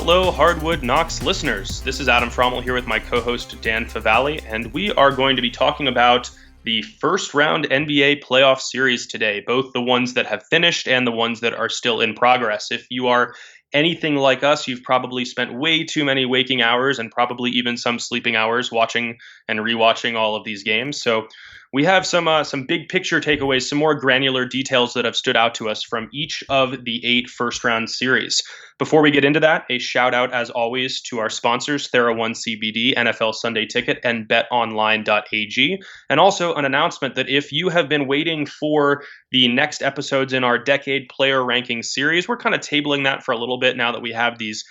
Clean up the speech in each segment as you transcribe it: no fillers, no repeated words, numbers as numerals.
Hello, Hardwood Knocks listeners. This is Adam Frommel here with my co-host Dan Favali, and we are going to be talking about the first round NBA playoff series today, both the ones that have finished and the ones that are still in progress. If you are anything like us, you've probably spent way too many waking hours and probably even some sleeping hours watching and rewatching all of these games. So we have some big picture takeaways, some more granular details that have stood out to us from each of the 8 first round series. Before we get into that, a shout out as always to our sponsors, Thera1 CBD, NFL Sunday Ticket, and BetOnline.ag. And also an announcement that if you have been waiting for the next episodes in our Decade Player Ranking series, we're kind of tabling that for a little bit now that we have these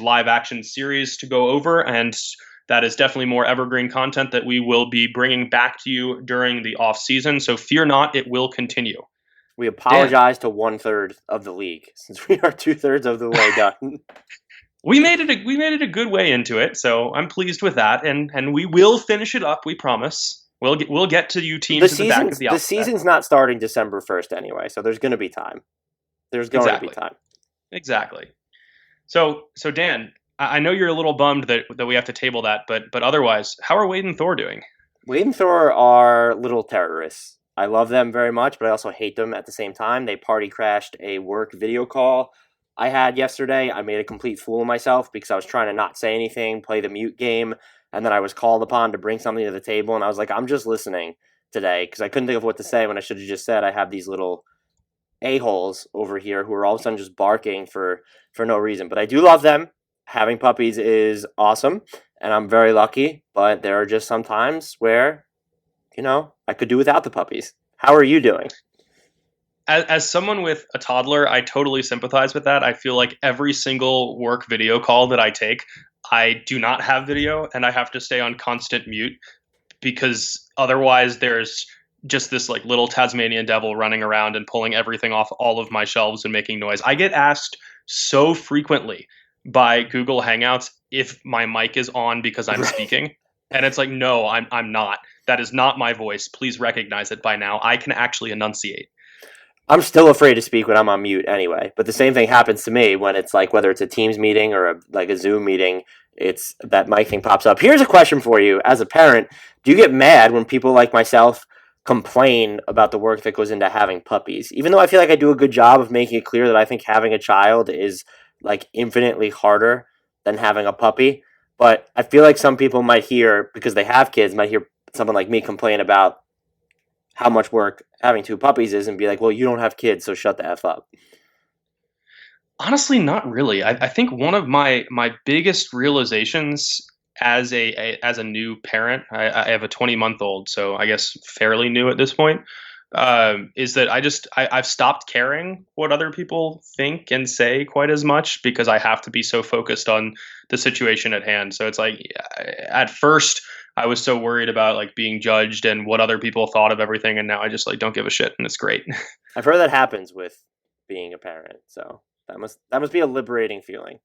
live action series to go over, and that is definitely more evergreen content that we will be bringing back to you during the off season. So fear not, it will continue. We apologize to 1/3 of the league since we are 2/3 of the way done. We made it a good way into it, so I'm pleased with that, and we will finish it up. We promise. We'll get to you teams at the back of the alphabet. The season's not starting December 1st anyway, so there's going to be time. There's going to be time. Exactly. So Dan, I know you're a little bummed that we have to table that, but otherwise, how are Wade and Thor doing? Wade and Thor are little terrorists. I love them very much, but I also hate them at the same time. They party crashed a work video call I had yesterday. I made a complete fool of myself because I was trying to not say anything, play the mute game, and then I was called upon to bring something to the table, and I was like, I'm just listening today because I couldn't think of what to say when I should have just said I have these little a-holes over here who are all of a sudden just barking for no reason. But I do love them. Having puppies is awesome, and I'm very lucky, but there are just some times where, I could do without the puppies. How are you doing? As someone with a toddler, I totally sympathize with that. I feel like every single work video call that I take, I do not have video, and I have to stay on constant mute because otherwise there's just this like little Tasmanian devil running around and pulling everything off all of my shelves and making noise. I get asked so frequently by Google Hangouts if my mic is on because I'm speaking. And it's like, no, I'm not. That is not my voice. Please recognize it by now. I can actually enunciate. I'm still afraid to speak when I'm on mute anyway. But the same thing happens to me when it's like, whether it's a Teams meeting or a Zoom meeting, it's that mic thing pops up. Here's a question for you. As a parent, do you get mad when people like myself complain about the work that goes into having puppies? Even though I feel like I do a good job of making it clear that I think having a child is like infinitely harder than having a puppy. But I feel like some people might hear, because they have kids, might hear someone like me complain about how much work having 2 puppies is and be like, well, you don't have kids, so shut the F up. Honestly, not really. I think one of my biggest realizations as a new parent, I have a 20-month-old, so I guess fairly new at this point, is that I've stopped caring what other people think and say quite as much because I have to be so focused on the situation at hand. So it's like, at first I was so worried about like being judged and what other people thought of everything, and now I just like don't give a shit, and it's great. I've heard that happens with being a parent, so that must be a liberating feeling.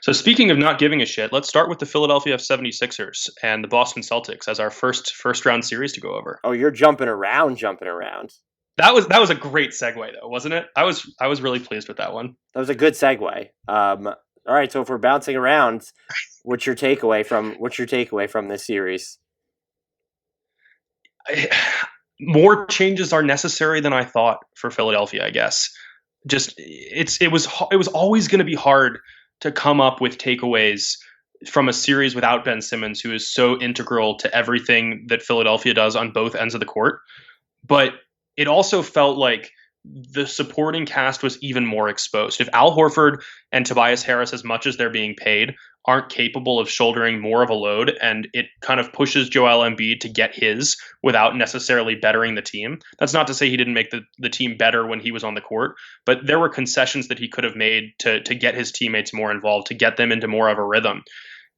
So speaking of not giving a shit, let's start with the Philadelphia 76ers and the Boston Celtics as our first round series to go over. Oh, you're jumping around. That was a great segue though, wasn't it? I was really pleased with that one. That was a good segue. All right, so if we're bouncing around, what's your takeaway from this series? More changes are necessary than I thought for Philadelphia, I guess. Just it was always going to be hard to come up with takeaways from a series without Ben Simmons, who is so integral to everything that Philadelphia does on both ends of the court. But it also felt like the supporting cast was even more exposed. If Al Horford and Tobias Harris, as much as they're being paid, aren't capable of shouldering more of a load, and it kind of pushes Joel Embiid to get his without necessarily bettering the team. That's not to say he didn't make the team better when he was on the court, but there were concessions that he could have made to get his teammates more involved, to get them into more of a rhythm.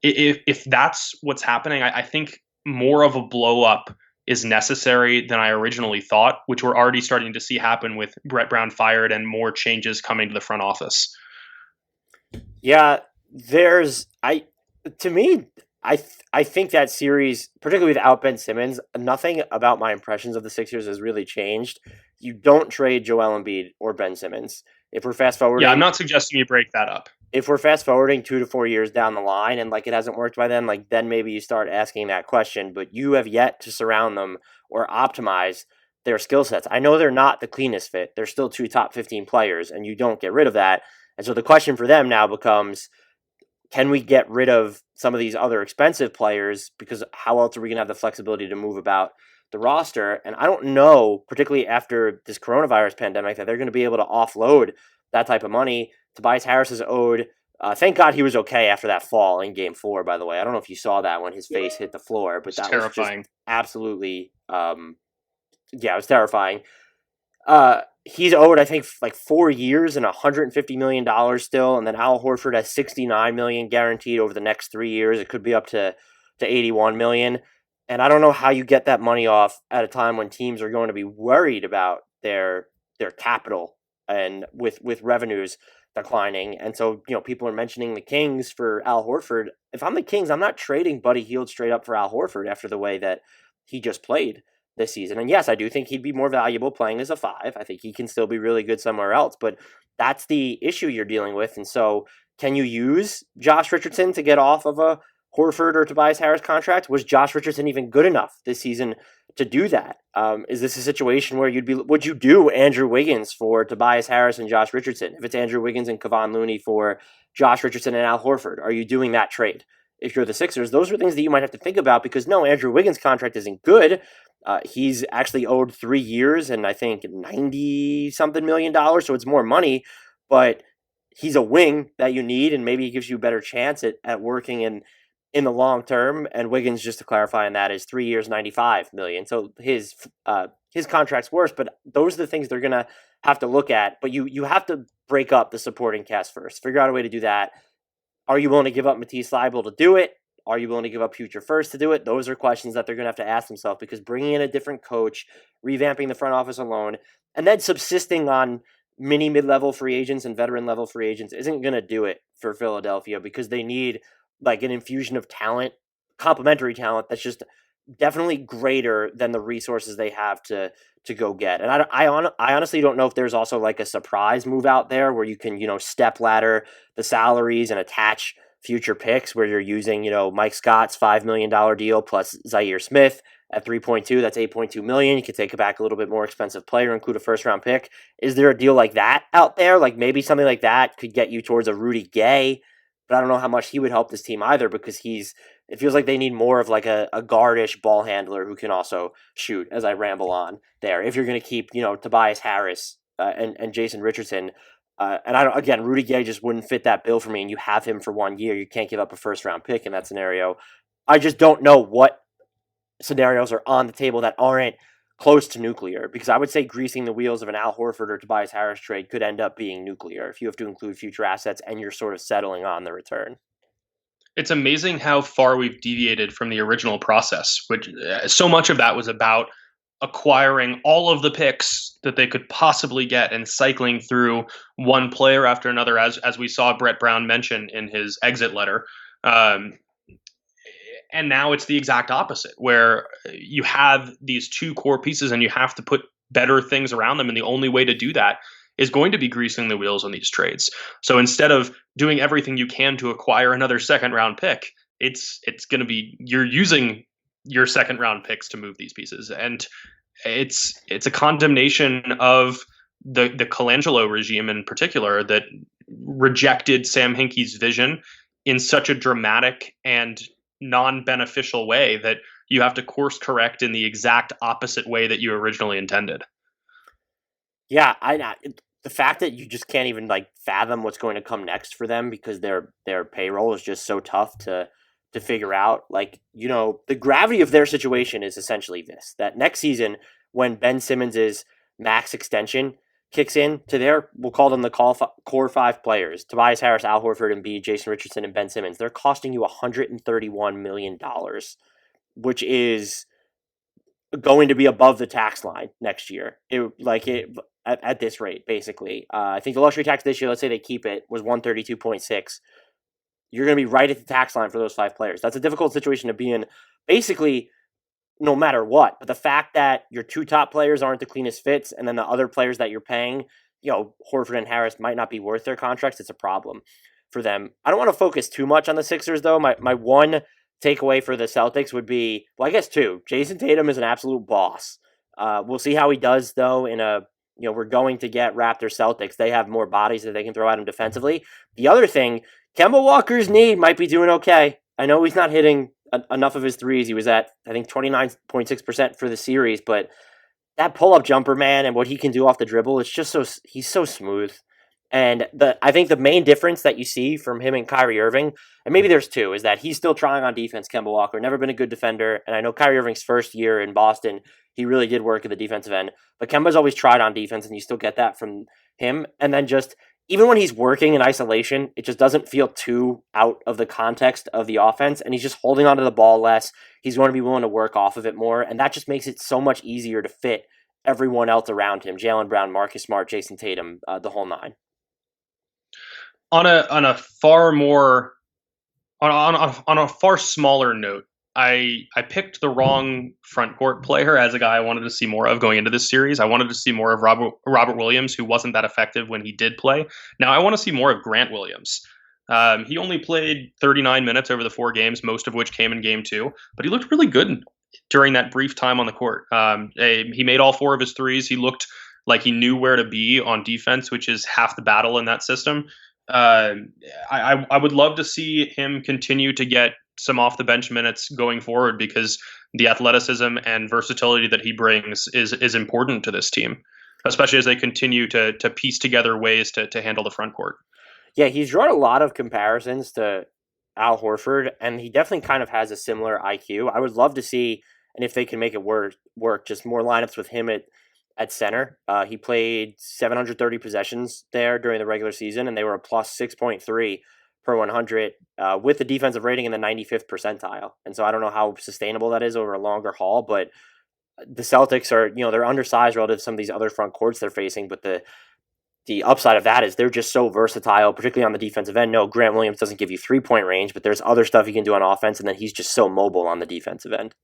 If that's what's happening, I think more of a blow up is necessary than I originally thought, which we're already starting to see happen with Brett Brown fired and more changes coming to the front office. Yeah, I think that series, particularly without Ben Simmons, nothing about my impressions of the Sixers has really changed. You don't trade Joel Embiid or Ben Simmons. If we're fast forwarding, I'm not suggesting you break that up. if we're fast forwarding 2 to 4 years down the line and like it hasn't worked by then, like then maybe you start asking that question. But you have yet to surround them or optimize their skill sets. I know they're not the cleanest fit. They're still two top 15 players, and you don't get rid of that. And so the question for them now becomes, can we get rid of some of these other expensive players? Because how else are we going to have the flexibility to move about the roster? And I don't know, particularly after this coronavirus pandemic, that they're going to be able to offload that type of money. Tobias Harris is owed. Thank God he was okay after that fall in Game 4, by the way. I don't know if you saw that when his face hit the floor, but that terrifying. Was just absolutely, it was terrifying. He's owed, I think, like 4 years and $150 million still, and then Al Horford has $69 million guaranteed over the next 3 years. It could be up to $81 million, and I don't know how you get that money off at a time when teams are going to be worried about their capital and with revenues declining. And so, people are mentioning the Kings for Al Horford. If I'm the Kings, I'm not trading Buddy Hield straight up for Al Horford after the way that he just played this season. And yes, I do think he'd be more valuable playing as a 5. I think he can still be really good somewhere else, but that's the issue you're dealing with. And so can you use Josh Richardson to get off of a Horford or Tobias Harris contract? Was Josh Richardson even good enough this season to do that? Is this a situation where would you do Andrew Wiggins for Tobias Harris and Josh Richardson? If it's Andrew Wiggins and Kevon Looney for Josh Richardson and Al Horford, are you doing that trade? If you're the Sixers, those are things that you might have to think about, because no, Andrew Wiggins' contract isn't good. He's actually owed 3 years and I think $90-something million, so it's more money, but he's a wing that you need, and maybe he gives you a better chance at working in the long term. And Wiggins, just to clarify on that, is 3 years, $95 million. So his contract's worse, but those are the things they're gonna have to look at. But you have to break up the supporting cast first. Figure out a way to do that. Are you willing to give up Matisse Thybulle to do it? Are you willing to give up future first to do it? Those are questions that they're going to have to ask themselves, because bringing in a different coach, revamping the front office alone, and then subsisting on mid-level free agents and veteran-level free agents isn't going to do it for Philadelphia, because they need like an infusion of talent, complementary talent that's just definitely greater than the resources they have to go get. And I honestly don't know if there's also like a surprise move out there where you can, step ladder the salaries and attach future picks, where you're using, Mike Scott's $5 million deal plus Zaire Smith at 3.2. That's 8.2 million. You could take back a little bit more expensive player, include a first round pick. Is there a deal like that out there? Like maybe something like that could get you towards a Rudy Gay, but I don't know how much he would help this team either, because it feels like they need more of like a guardish ball handler who can also shoot, as I ramble on there. If you're going to keep, Tobias Harris and Jason Richardson, and Rudy Gay just wouldn't fit that bill for me, and you have him for 1 year. You can't give up a first round pick in that scenario. I just don't know what scenarios are on the table that aren't close to nuclear, because I would say greasing the wheels of an Al Horford or Tobias Harris trade could end up being nuclear if you have to include future assets and you're sort of settling on the return. It's amazing how far we've deviated from the original process, which so much of that was about acquiring all of the picks that they could possibly get and cycling through one player after another, as we saw Brett Brown mention in his exit letter. And now it's the exact opposite, where you have these two core pieces and you have to put better things around them. And the only way to do that is going to be greasing the wheels on these trades. So instead of doing everything you can to acquire another second round pick, it's going to be you're using your second round picks to move these pieces. And it's a condemnation of the Colangelo regime in particular, that rejected Sam Hinkie's vision in such a dramatic and non-beneficial way that you have to course correct in the exact opposite way that you originally intended. Yeah, the fact that you just can't even like fathom what's going to come next for them, because their payroll is just so tough to figure out. Like, the gravity of their situation is essentially this: that next season, when Ben Simmons' max extension kicks in to we'll call them the core 5 players, Tobias Harris, Al Horford, Embiid, Jason Richardson, and Ben Simmons, they're costing you $131 million, which is going to be above the tax line next year. At this rate, basically. I think the luxury tax this year, let's say they keep it, was 132.6. You're going to be right at the tax line for those 5 players. That's a difficult situation to be in, basically, no matter what. But the fact that your 2 top players aren't the cleanest fits, and then the other players that you're paying, Horford and Harris, might not be worth their contracts, it's a problem. for them. I don't want to focus too much on the Sixers, though. My one takeaway for the Celtics would be, well, I guess two. Jason Tatum is an absolute boss. We'll see how he does, though, we're going to get Raptors Celtics. They have more bodies that they can throw at him defensively. The other thing, Kemba Walker's knee might be doing okay. I know he's not hitting enough of his threes. He was at, I think, 29.6% for the series, but that pull-up jumper, man, and what he can do off the dribble, it's just he's so smooth. And I think the main difference that you see from him and Kyrie Irving, and maybe there's two, is that he's still trying on defense, Kemba Walker, never been a good defender. And I know Kyrie Irving's first year in Boston, he really did work at the defensive end. But Kemba's always tried on defense, and you still get that from him. And then just, even when he's working in isolation, it just doesn't feel too out of the context of the offense. And he's just holding onto the ball less. He's going to be willing to work off of it more. And that just makes it so much easier to fit everyone else around him. Jaylen Brown, Marcus Smart, Jason Tatum, the whole nine. On a far smaller note, I picked the wrong front court player as a guy I wanted to see more of going into this series. I wanted to see more of Robert Williams, who wasn't that effective when he did play. Now I want to see more of Grant Williams. He only played 39 minutes over the 4 games, most of which came in game 2, but he looked really good during that brief time on the court. He made all 4 of his threes. He looked like he knew where to be on defense, which is half the battle in that system. I would love to see him continue to get some off the bench minutes going forward, because the athleticism and versatility that he brings is important to this team, especially as they continue to piece together ways to handle the front court. Yeah, he's drawn a lot of comparisons to Al Horford, and he definitely kind of has a similar IQ. I would love to see, and if they can make it work, just more lineups with him at center. He played 730 possessions there during the regular season, and they were a plus 6.3 per 100 with the defensive rating in the 95th percentile. And so I don't know how sustainable that is over a longer haul, but the Celtics are, they're undersized relative to some of these other front courts they're facing, but the upside of that is they're just so versatile, particularly on the defensive end. No, Grant Williams doesn't give you 3-point range, but there's other stuff he can do on offense, and then he's just so mobile on the defensive end.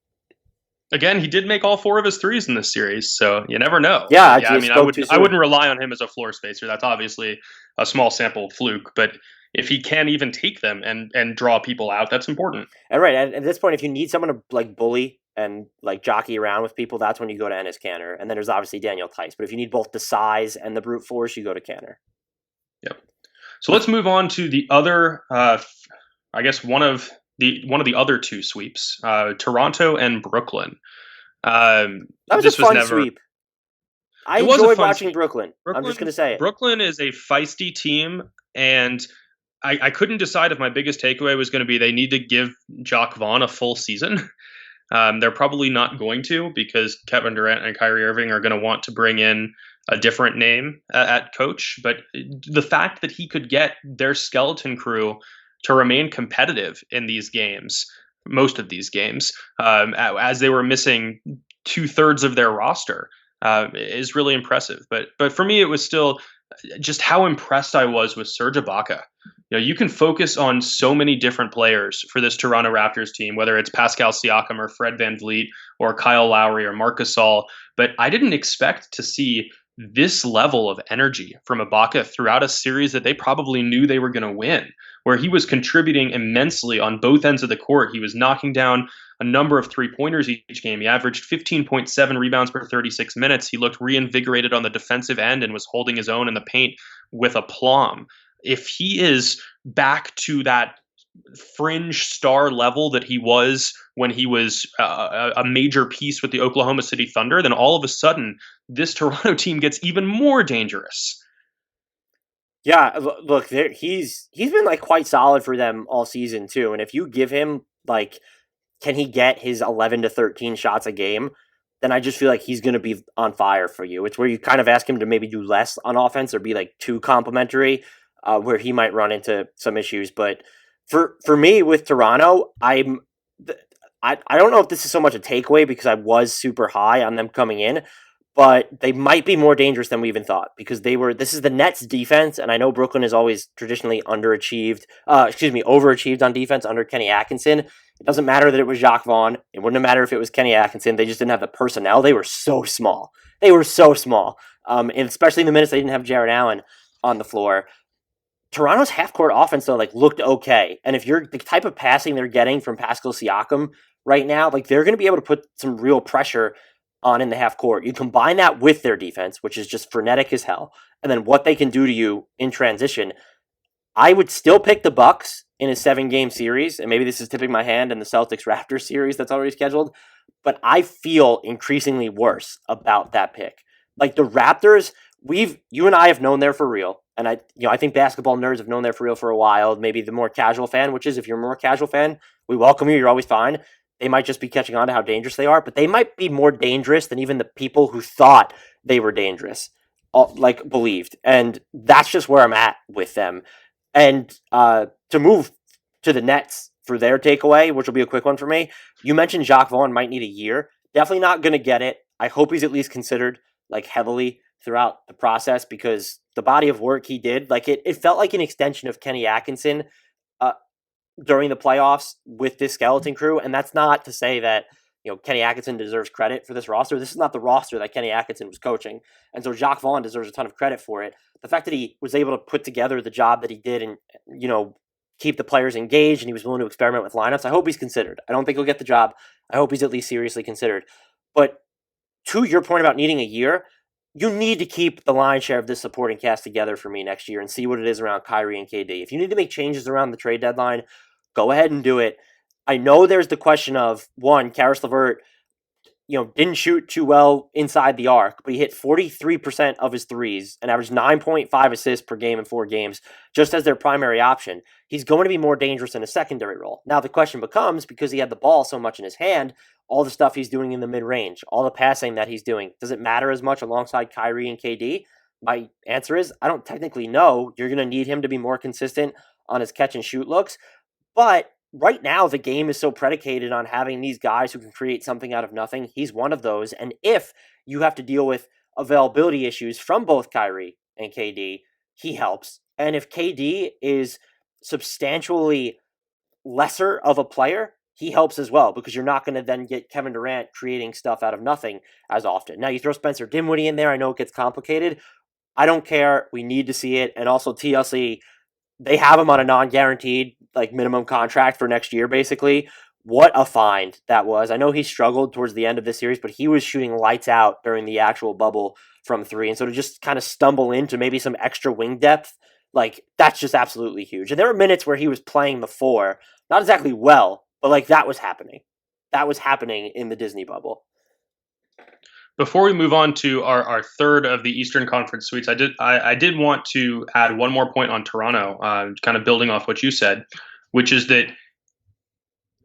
Again, he did make all 4 of his threes in this series, so you never know. Yeah, I mean, I wouldn't rely on him as a floor spacer. That's obviously a small sample fluke, but if he can even take them and draw people out, that's important. And right, at this point, if you need someone to bully and jockey around with people, that's when you go to Enes Kanter. And then there's obviously Daniel Tice. But if you need both the size and the brute force, you go to Kanter. Yep. So let's move on to the other, I guess one of the other 2 sweeps, Toronto and Brooklyn. That was a fun sweep. I enjoyed watching Brooklyn. I'm just going to say it. Brooklyn is a feisty team, and I couldn't decide if my biggest takeaway was going to be they need to give Jacque Vaughn a full season. They're probably not going to, because Kevin Durant and Kyrie Irving are going to want to bring in a different name at coach. But the fact that he could get their skeleton crew to remain competitive in these games, most of these games, as they were missing 2/3 of their roster, is really impressive. But for me, it was still just how impressed I was with Serge Ibaka. You can focus on so many different players for this Toronto Raptors team, whether it's Pascal Siakam or Fred VanVleet or Kyle Lowry or Marc Gasol, but I didn't expect to see this level of energy from Ibaka throughout a series that they probably knew they were going to win, where he was contributing immensely on both ends of the court. He was knocking down a number of 3-pointers each game. He averaged 15.7 rebounds per 36 minutes. He looked reinvigorated on the defensive end and was holding his own in the paint with aplomb. If he is back to that fringe star level that he was when he was a major piece with the Oklahoma City Thunder, then all of a sudden this Toronto team gets even more dangerous. Yeah, look, he's been quite solid for them all season too. And if you give him can he get his 11 to 13 shots a game, then I just feel like he's going to be on fire for you. It's where you kind of ask him to maybe do less on offense or be too complimentary, where he might run into some issues. But for me with Toronto, I don't know if this is so much a takeaway because I was super high on them coming in, but they might be more dangerous than we even thought, because this is the Nets defense, and I know Brooklyn has always traditionally overachieved on defense under Kenny Atkinson. It doesn't matter that it was Jacque Vaughn. It wouldn't matter if it was Kenny Atkinson. They just didn't have the personnel. They were so small. And especially in the minutes they didn't have Jared Allen on the floor. Toronto's half-court offense, though, like, looked okay. And if you're the type of passing they're getting from Pascal Siakam right now, like, they're going to be able to put some real pressure on in the half-court. You combine that with their defense, which is just frenetic as hell, and then what they can do to you in transition. I would still pick the Bucks in a 7-game series, and maybe this is tipping my hand in the Celtics-Raptors series that's already scheduled, but I feel increasingly worse about that pick. Like, the Raptors, you and I have known they're for real, and I think basketball nerds have known they're for real for a while. Maybe the more casual fan, which is, if you're a more casual fan, we welcome you. You're always fine. They might just be catching on to how dangerous they are, but they might be more dangerous than even the people who thought they were dangerous, like, believed. And that's just where I'm at with them. And to move to the Nets for their takeaway, which will be a quick one for me, you mentioned Jacques Vaughn might need a year. Definitely not going to get it. I hope he's at least considered, like, heavily throughout the process, because the body of work he did, like, it felt like an extension of Kenny Atkinson during the playoffs with this skeleton crew. And that's not to say that, Kenny Atkinson deserves credit for this roster. This is not the roster that Kenny Atkinson was coaching. And so Jacques Vaughn deserves a ton of credit for it. The fact that he was able to put together the job that he did and, keep the players engaged, and he was willing to experiment with lineups, I hope he's considered. I don't think he'll get the job. I hope he's at least seriously considered. But to your point about needing a year, you need to keep the lion's share of this supporting cast together for me next year and see what it is around Kyrie and KD. If you need to make changes around the trade deadline, go ahead and do it. I know there's the question of, one, Karis LeVert, didn't shoot too well inside the arc, but he hit 43% of his threes and averaged 9.5 assists per game in 4 games, just as their primary option. He's going to be more dangerous in a secondary role. Now the question becomes, because he had the ball so much in his hand, all the stuff he's doing in the mid-range, all the passing that he's doing, does it matter as much alongside Kyrie and KD? My answer is, I don't technically know. You're going to need him to be more consistent on his catch and shoot looks, but right now, the game is so predicated on having these guys who can create something out of nothing. He's one of those. And if you have to deal with availability issues from both Kyrie and KD, he helps. And if KD is substantially lesser of a player, he helps as well, because you're not going to then get Kevin Durant creating stuff out of nothing as often. Now, you throw Spencer Dinwiddie in there. I know it gets complicated. I don't care. We need to see it. And also TLC, they have him on a non-guaranteed, like, minimum contract for next year, basically. What a find that was. I know he struggled towards the end of this series, but he was shooting lights out during the actual bubble from 3. And so to just kind of stumble into maybe some extra wing depth, like, that's just absolutely huge. And there were minutes where he was playing the 4, not exactly well, but, like, that was happening. That was happening in the Disney bubble. Before we move on to our third of the Eastern Conference suites, I did want to add one more point on Toronto, kind of building off what you said, which is that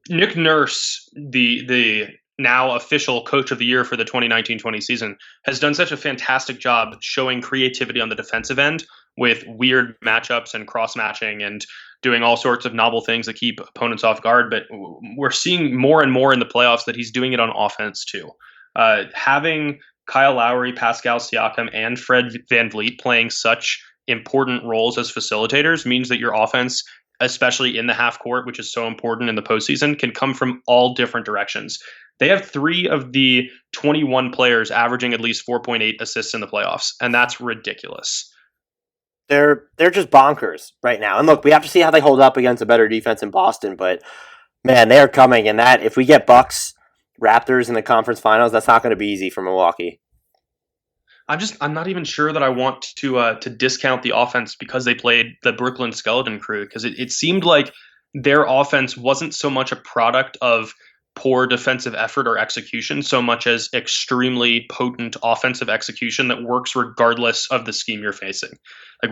Nick Nurse, the now official coach of the year for the 2019-20 season, has done such a fantastic job showing creativity on the defensive end with weird matchups and cross-matching and doing all sorts of novel things that keep opponents off guard. But we're seeing more and more in the playoffs that he's doing it on offense too. Having Kyle Lowry, Pascal Siakam, and Fred VanVleet playing such important roles as facilitators means that your offense, especially in the half court, which is so important in the postseason, can come from all different directions. They have 3 of the 21 players averaging at least 4.8 assists in the playoffs, and that's ridiculous. They're just bonkers right now. And look, we have to see how they hold up against a better defense in Boston, but man, they are coming. And that, if we get Bucks Raptors in the conference finals, that's not going to be easy for Milwaukee. I'm not even sure that I want to discount the offense because they played the Brooklyn Skeleton Crew, because it seemed like their offense wasn't so much a product of poor defensive effort or execution so much as extremely potent offensive execution that works regardless of the scheme you're facing. Like,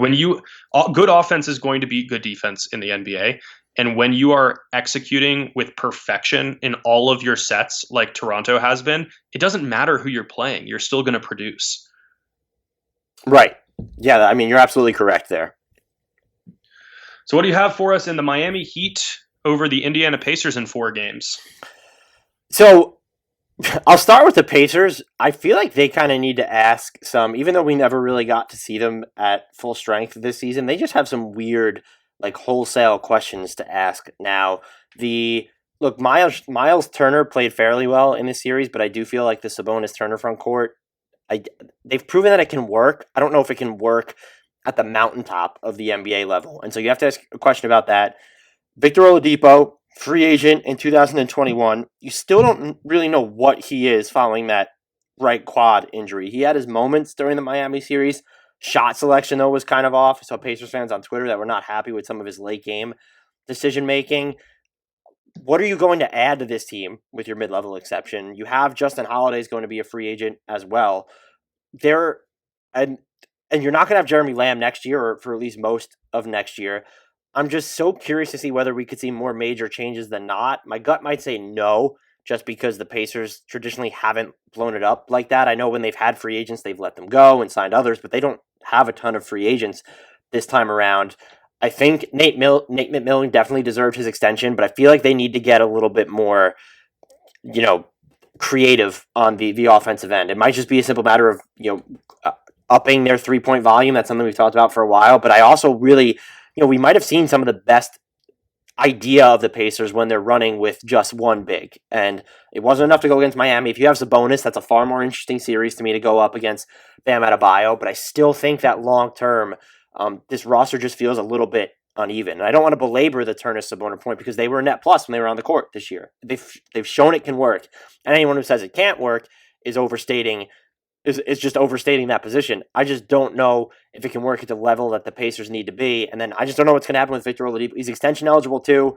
good offense is going to be good defense in the NBA. And when you are executing with perfection in all of your sets, like Toronto has been, it doesn't matter who you're playing. You're still going to produce. Right. Yeah, I mean, you're absolutely correct there. So what do you have for us in the Miami Heat over the Indiana Pacers in 4 games? So I'll start with the Pacers. I feel like they kind of need to ask some, even though we never really got to see them at full strength this season, they just have some weird, like, wholesale questions to ask now. Miles Turner played fairly well in this series, but I do feel like the Sabonis Turner front court, they've proven that it can work. I don't know if it can work at the mountaintop of the NBA level. And so you have to ask a question about that. Victor Oladipo, free agent in 2021. You still don't really know what he is following that right quad injury. He had his moments during the Miami series. Shot selection, though, was kind of off. I saw Pacers fans on Twitter that were not happy with some of his late game decision making. What are you going to add to this team with your mid-level exception? You have Justin Holiday's going to be a free agent as well. There, and you're not going to have Jeremy Lamb next year, or for at least most of next year. I'm just so curious to see whether we could see more major changes than not. My gut might say no, just because the Pacers traditionally haven't blown it up like that. I know when they've had free agents, they've let them go and signed others, but they don't have a ton of free agents this time around. I think Nate McMillan definitely deserved his extension, but I feel like they need to get a little bit more, creative on the offensive end. It might just be a simple matter of, upping their 3-point volume. That's something we've talked about for a while, but I also really, we might have seen some of the best idea of the Pacers when they're running with just one big. And it wasn't enough to go against Miami. If you have Sabonis, that's a far more interesting series to me to go up against Bam Adebayo. But I still think that long term, this roster just feels a little bit uneven. And I don't want to belabor the Turner-Sabonis point because they were a net plus when they were on the court this year. They've shown it can work. And anyone who says it can't work is just overstating that position. I just don't know if it can work at the level that the Pacers need to be. And then I just don't know what's going to happen with Victor Oladipo. He's extension eligible too.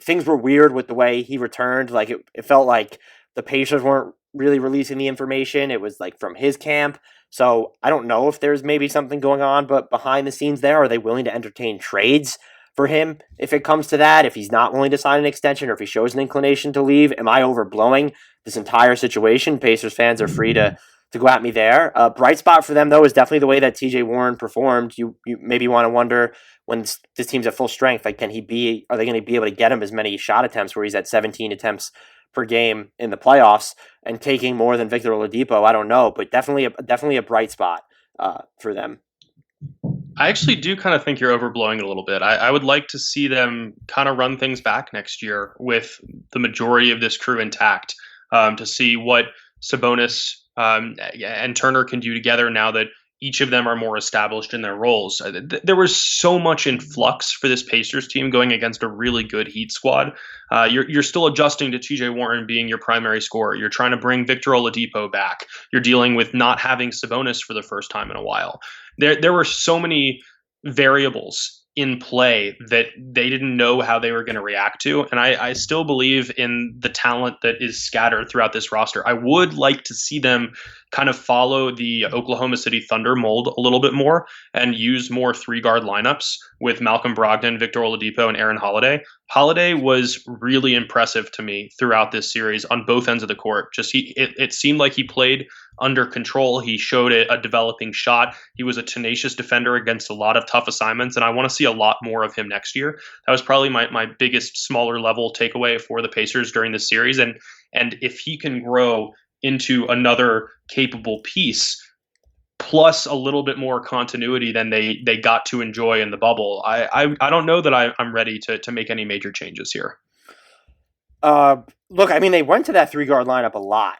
Things were weird with the way he returned. Like it felt like the Pacers weren't really releasing the information. It was like from his camp. So I don't know if there's maybe something going on, but behind the scenes there, are they willing to entertain trades for him if it comes to that? If he's not willing to sign an extension or if he shows an inclination to leave, am I overblowing this entire situation? Pacers fans are free to go at me there. Bright spot for them, though, is definitely the way that TJ Warren performed. You maybe want to wonder when this team's at full strength, like, are they going to be able to get him as many shot attempts where he's at 17 attempts per game in the playoffs and taking more than Victor Oladipo? I don't know, but definitely a bright spot for them. I actually do kind of think you're overblowing it a little bit. I would like to see them kind of run things back next year with the majority of this crew intact, to see what Sabonis and Turner can do together now that each of them are more established in their roles. There was so much in flux for this Pacers team going against a really good Heat squad. You're still adjusting to TJ Warren being your primary scorer. You're trying to bring Victor Oladipo back. You're dealing with not having Sabonis for the first time in a while. There were so many variables in play that they didn't know how they were going to react to. And I still believe in the talent that is scattered throughout this roster. I would like to see them kind of follow the Oklahoma City Thunder mold a little bit more and use more 3-guard lineups with Malcolm Brogdon, Victor Oladipo, and Aaron Holiday. Holiday was really impressive to me throughout this series on both ends of the court. It seemed like he played under control. He showed a developing shot. He was a tenacious defender against a lot of tough assignments, and I want to see a lot more of him next year. That was probably my biggest smaller level takeaway for the Pacers during this series. And if he can grow into another capable piece, plus a little bit more continuity than they got to enjoy in the bubble, I don't know that I'm ready to make any major changes here. Look, I mean, they went to that 3-guard lineup a lot.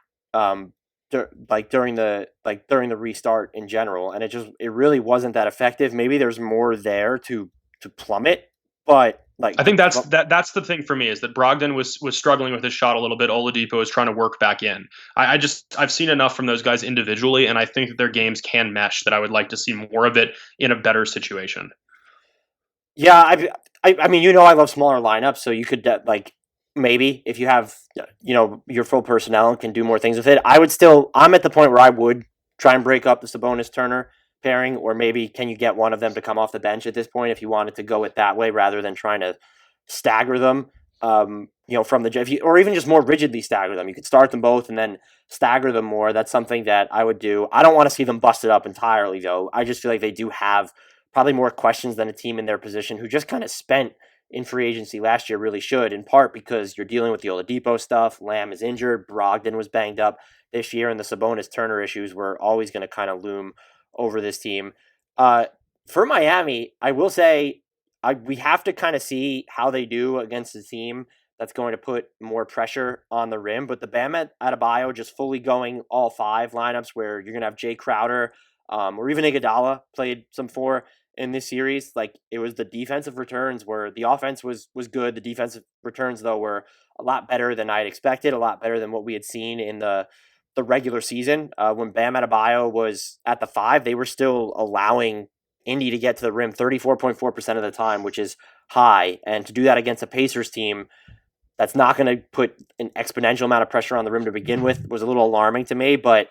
During the restart in general, and it really wasn't that effective. Maybe there's more there to plummet, but I think that's the thing for me is that Brogdon was struggling with his shot a little bit. Oladipo is trying to work back in. I've seen enough from those guys individually, and I think that their games can mesh. That I would like to see more of it in a better situation. Yeah, I mean, I love smaller lineups, so you could maybe if you have your full personnel and can do more things with it. I'm at the point where I would try and break up the Sabonis Turner pairing, or maybe can you get one of them to come off the bench at this point if you wanted to go it that way rather than trying to stagger them from the or even just more rigidly stagger them. You could start them both and then stagger them more. That's something that I would do. I don't want to see them busted up entirely, though. I just feel like they do have probably more questions than a team in their position who just kind of spent in free agency last year really should, in part because you're dealing with the Oladipo stuff. Lamb is injured. Brogdon was banged up this year, and the Sabonis-Turner issues were always going to kind of loom over this team. For Miami, I will say we have to kind of see how they do against a team that's going to put more pressure on the rim. But the Bam Adebayo just fully going all 5 lineups where you're going to have Jay Crowder or even Iguodala played some for in this series. Like, it was the defensive returns where the offense was good. The defensive returns, though, were a lot better than I had expected, a lot better than what we had seen in the regular season. When Bam Adebayo was at the 5, they were still allowing Indy to get to the rim 34.4% of the time, which is high. And to do that against a Pacers team that's not going to put an exponential amount of pressure on the rim to begin with was a little alarming to me. But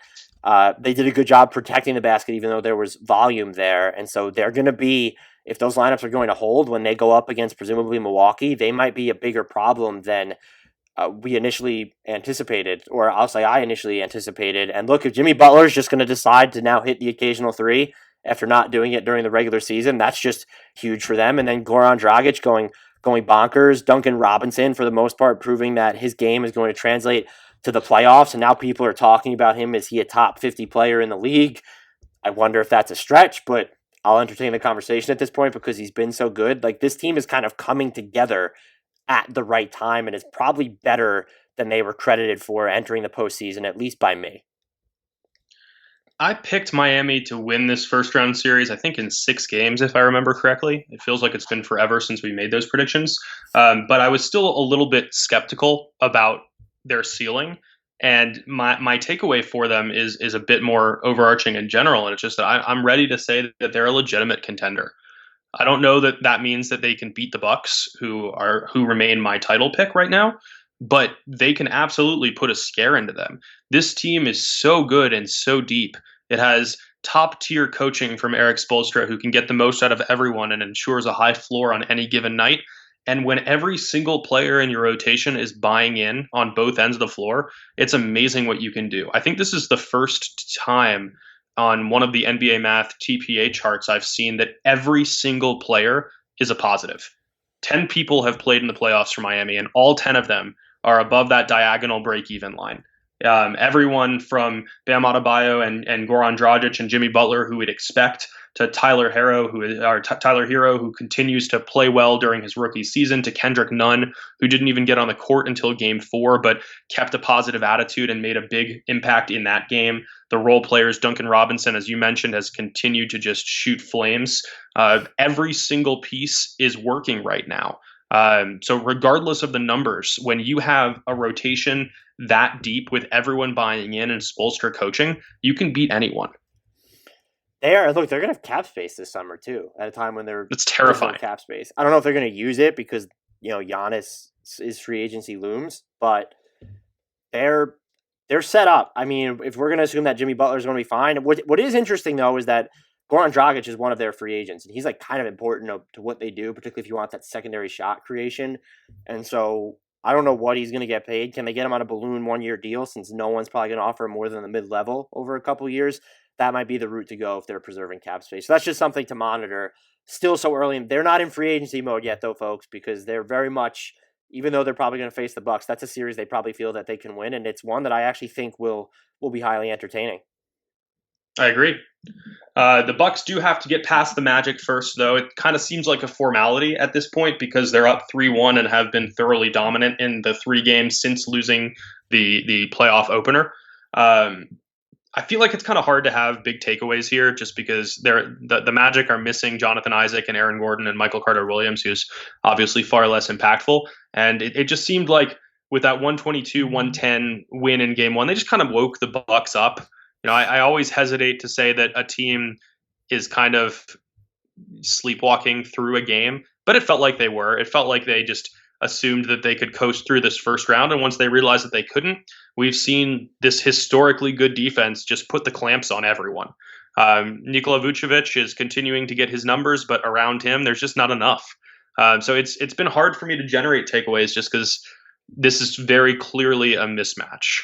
they did a good job protecting the basket, even though there was volume there. And so they're going to be, if those lineups are going to hold when they go up against presumably Milwaukee, they might be a bigger problem than we initially anticipated, or I'll say I initially anticipated. And look, if Jimmy Butler is just going to decide to now hit the occasional three after not doing it during the regular season, that's just huge for them. And then Goran Dragic going bonkers. Duncan Robinson, for the most part, proving that his game is going to translate to the playoffs. And now people are talking about him. Is he a top 50 player in the league? I wonder if that's a stretch, but I'll entertain the conversation at this point because he's been so good. Like, this team is kind of coming together at the right time and is probably better than they were credited for entering the postseason, at least by me. I picked Miami to win this first round series, I think in 6 games, if I remember correctly. It feels like it's been forever since we made those predictions. But I was still a little bit skeptical about their ceiling. And my takeaway for them is a bit more overarching in general. And it's just that I'm ready to say that they're a legitimate contender. I don't know that means that they can beat the Bucks, who remain my title pick right now, but they can absolutely put a scare into them. This team is so good and so deep. It has top tier coaching from Eric Spoelstra, who can get the most out of everyone and ensures a high floor on any given night. And when every single player in your rotation is buying in on both ends of the floor, it's amazing what you can do. I think this is the first time on one of the NBA Math TPA charts I've seen that every single player is a positive. 10 people have played in the playoffs for Miami, and all 10 of them are above that diagonal break-even line. Everyone from Bam Adebayo and Goran Dragic and Jimmy Butler, who we'd expect, to Tyler Hero, who continues to play well during his rookie season, to Kendrick Nunn, who didn't even get on the court until Game 4, but kept a positive attitude and made a big impact in that game. The role players, Duncan Robinson, as you mentioned, has continued to just shoot flames. Every single piece is working right now. So regardless of the numbers, when you have a rotation that deep with everyone buying in and Spoelstra coaching, you can beat anyone. They're going to have cap space this summer too, at a time when it's terrifying. Cap space. I don't know if they're going to use it because, Giannis is free agency looms, but they're set up. I mean, if we're going to assume that Jimmy Butler is going to be fine, what is interesting though is that Goran Dragic is one of their free agents, and he's like kind of important to what they do, particularly if you want that secondary shot creation. And so I don't know what he's going to get paid. Can they get him on a balloon 1-year deal since no one's probably going to offer more than the mid-level over a couple years? That might be the route to go if they're preserving cap space. So that's just something to monitor. Still so early. They're not in free agency mode yet, though, folks, because they're very much, even though they're probably going to face the Bucks, that's a series they probably feel that they can win, and it's one that I actually think will be highly entertaining. I agree. The Bucks do have to get past the Magic first, though. It kind of seems like a formality at this point because they're up 3-1 and have been thoroughly dominant in the 3 games since losing the playoff opener. I feel like it's kind of hard to have big takeaways here just because the Magic are missing Jonathan Isaac and Aaron Gordon and Michael Carter-Williams, who's obviously far less impactful. And it just seemed like with that 122-110 win in Game 1, they just kind of woke the Bucks up. I always hesitate to say that a team is kind of sleepwalking through a game, but it felt like they were. It felt like they just assumed that they could coast through this first round, and once they realized that they couldn't, we've seen this historically good defense just put the clamps on everyone. Nikola Vucevic is continuing to get his numbers, but around him, there's just not enough. So it's been hard for me to generate takeaways just because this is very clearly a mismatch.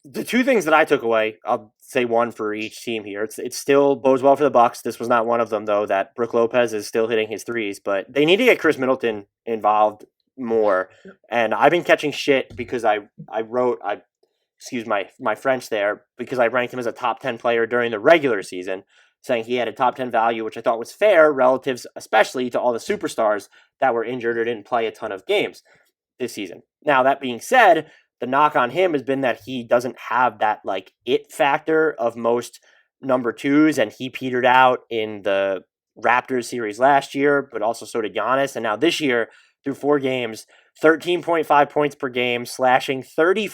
The 2 things that I took away, I'll say one for each team here. It still bodes well for the Bucks. This was not one of them, though, that Brook Lopez is still hitting his threes, but they need to get Chris Middleton involved more. And I've been catching shit because excuse my French there, because I ranked him as a top 10 player during the regular season, saying he had a top 10 value, which I thought was fair relative, especially to all the superstars that were injured or didn't play a ton of games this season. Now, that being said, the knock on him has been that he doesn't have that it factor of most number twos, and he petered out in the Raptors series last year, but also so did Giannis. And now this year, through 4 games, 13.5 points per game, slashing 38,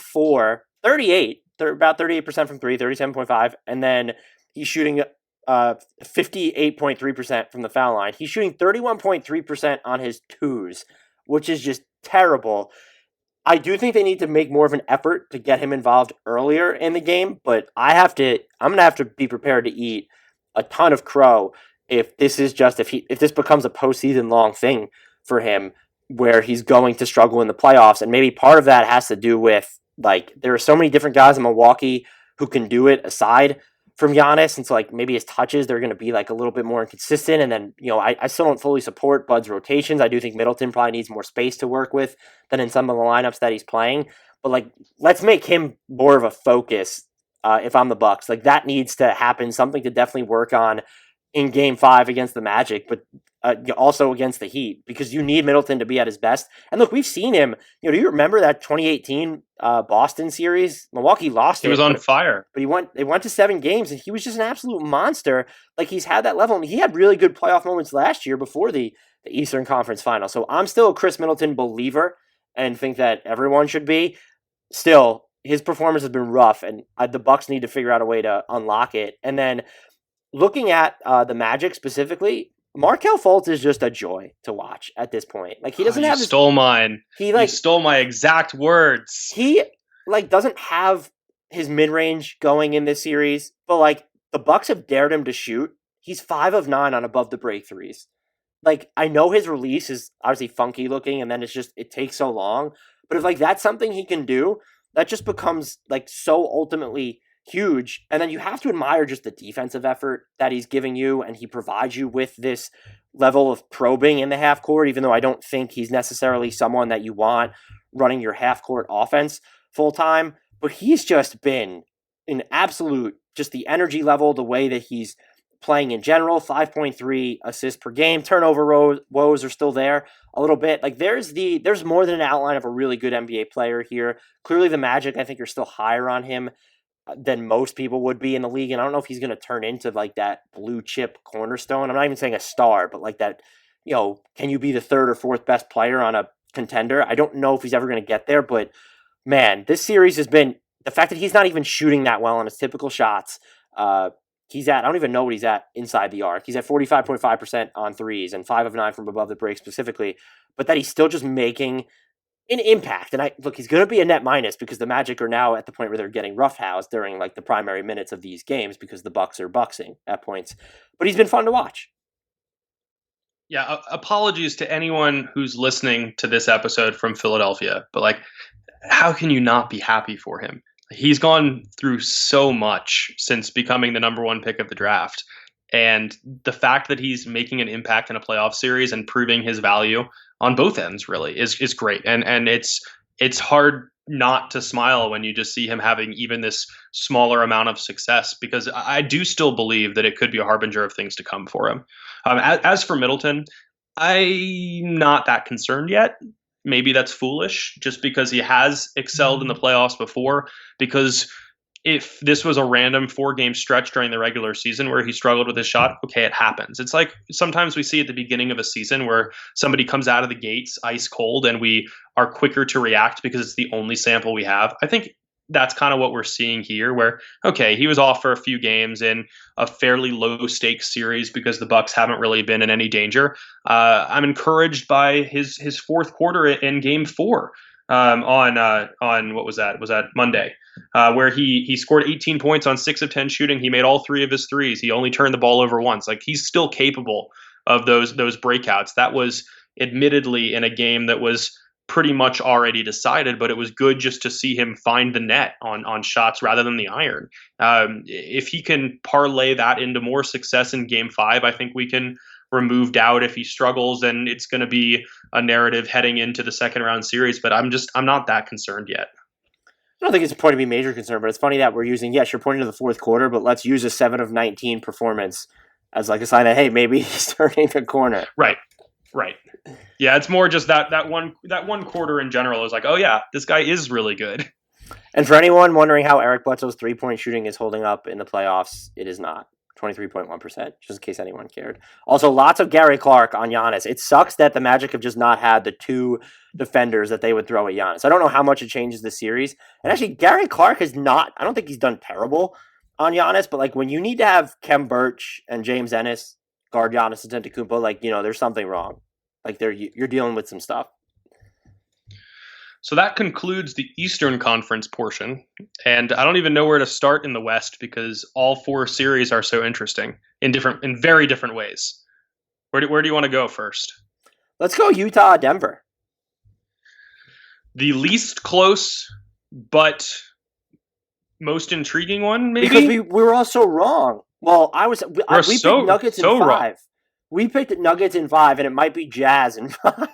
about 38% from 3, 37.5, and then he's shooting 58.3% from the foul line. He's shooting 31.3% on his twos, which is just terrible. I do think they need to make more of an effort to get him involved earlier in the game, but I'm going to have to be prepared to eat a ton of crow if this becomes a postseason long thing for him where he's going to struggle in the playoffs. And maybe part of that has to do with, like, there are so many different guys in Milwaukee who can do it aside from Giannis, and so like maybe his touches, they're going to be like a little bit more inconsistent. And then, I still don't fully support Bud's rotations. I do think Middleton probably needs more space to work with than in some of the lineups that he's playing. But like, let's make him more of a focus. If I'm the Bucks, like that needs to happen. Something to definitely work on in Game 5 against the Magic, but also against the Heat, because you need Middleton to be at his best. And look, we've seen him. Do you remember that 2018 Boston series? Milwaukee lost. He was on fire, but they went to 7 games, and he was just an absolute monster. Like, he's had that level. I mean, he had really good playoff moments last year before the Eastern Conference Final. So I'm still a Chris Middleton believer, and think that everyone should be. Still, his performance has been rough, and the Bucks need to figure out a way to unlock it. And then looking at the Magic specifically, Markelle Fultz is just a joy to watch at this point. Like, he doesn't have his... stole mine. You stole my exact words. He, doesn't have his mid-range going in this series, but, the Bucks have dared him to shoot. He's 5 of 9 on above the break threes. I know his release is obviously funky looking, and then it takes so long. But if, that's something he can do, that just becomes, so ultimately huge. And then you have to admire just the defensive effort that he's giving you, and he provides you with this level of probing in the half court, even though I don't think he's necessarily someone that you want running your half court offense full time. But he's just been an absolute, just the energy level, the way that he's playing in general, 5.3 assists per game. Turnover woes are still there a little bit. There's more than an outline of a really good NBA player here. Clearly the Magic, I think, are still higher on him than most people would be in the league. And I don't know if he's going to turn into that blue chip cornerstone. I'm not even saying a star, but that, can you be the 3rd or 4th best player on a contender? I don't know if he's ever going to get there, but man, this series has been, the fact that he's not even shooting that well on his typical shots. I don't even know what he's at inside the arc. He's at 45.5% on threes and 5 of 9 from above the break specifically, but that he's still just making an impact. And he's going to be a net minus because the Magic are now at the point where they're getting roughhoused during the primary minutes of these games because the Bucks are bucksing at points. But he's been fun to watch. Yeah, apologies to anyone who's listening to this episode from Philadelphia, but how can you not be happy for him? He's gone through so much since becoming the number 1 pick of the draft. And the fact that he's making an impact in a playoff series and proving his value on both ends really is great. And it's hard not to smile when you just see him having even this smaller amount of success, because I do still believe that it could be a harbinger of things to come for him. As for Middleton, I'm not that concerned yet. Maybe that's foolish just because he has excelled in the playoffs before. Because if this was a random 4-game stretch during the regular season where he struggled with his shot, okay, it happens. It's like sometimes we see at the beginning of a season where somebody comes out of the gates ice cold and we are quicker to react because it's the only sample we have. I think that's kind of what we're seeing here, where, okay, he was off for a few games in a fairly low stakes series because the Bucks haven't really been in any danger. I'm encouraged by his 4th quarter in Game 4 on what was that? Was that Monday? Where he scored 18 points on 6 of 10 shooting. He made all 3 of his threes. He only turned the ball over once. He's still capable of those breakouts. That was admittedly in a game that was pretty much already decided, but it was good just to see him find the net on shots rather than the iron. If he can parlay that into more success in Game 5, I think we can remove doubt if he struggles, and it's going to be a narrative heading into the second round series. But I'm not that concerned yet. I don't think it's a point to be major concern, but it's funny that we're using, yes, you're pointing to the 4th quarter, but let's use a 7 of 19 performance as a sign that, hey, maybe he's turning the corner. Right. Yeah, it's more just that one quarter in general is oh yeah, this guy is really good. And for anyone wondering how Eric Bledsoe's 3-point shooting is holding up in the playoffs, it is not. 23.1%, just in case anyone cared. Also, lots of Gary Clark on Giannis. It sucks that the Magic have just not had the two defenders that they would throw at Giannis. I don't know how much it changes the series. And actually, Gary Clark has not, I don't think he's done terrible on Giannis, but like when you need to have Kem Birch and James Ennis guard Giannis Antetokounmpo, like, there's something wrong. Like you're dealing with some stuff. So that concludes the Eastern Conference portion, and I don't even know where to start in the West because all four series are so interesting in very different ways. Where do you want to go first? Let's go Utah, Denver. The least close, but most intriguing one, maybe? Because we were all so wrong. Well, we picked Nuggets in 5. Wrong. We picked Nuggets in 5, and it might be Jazz in 5.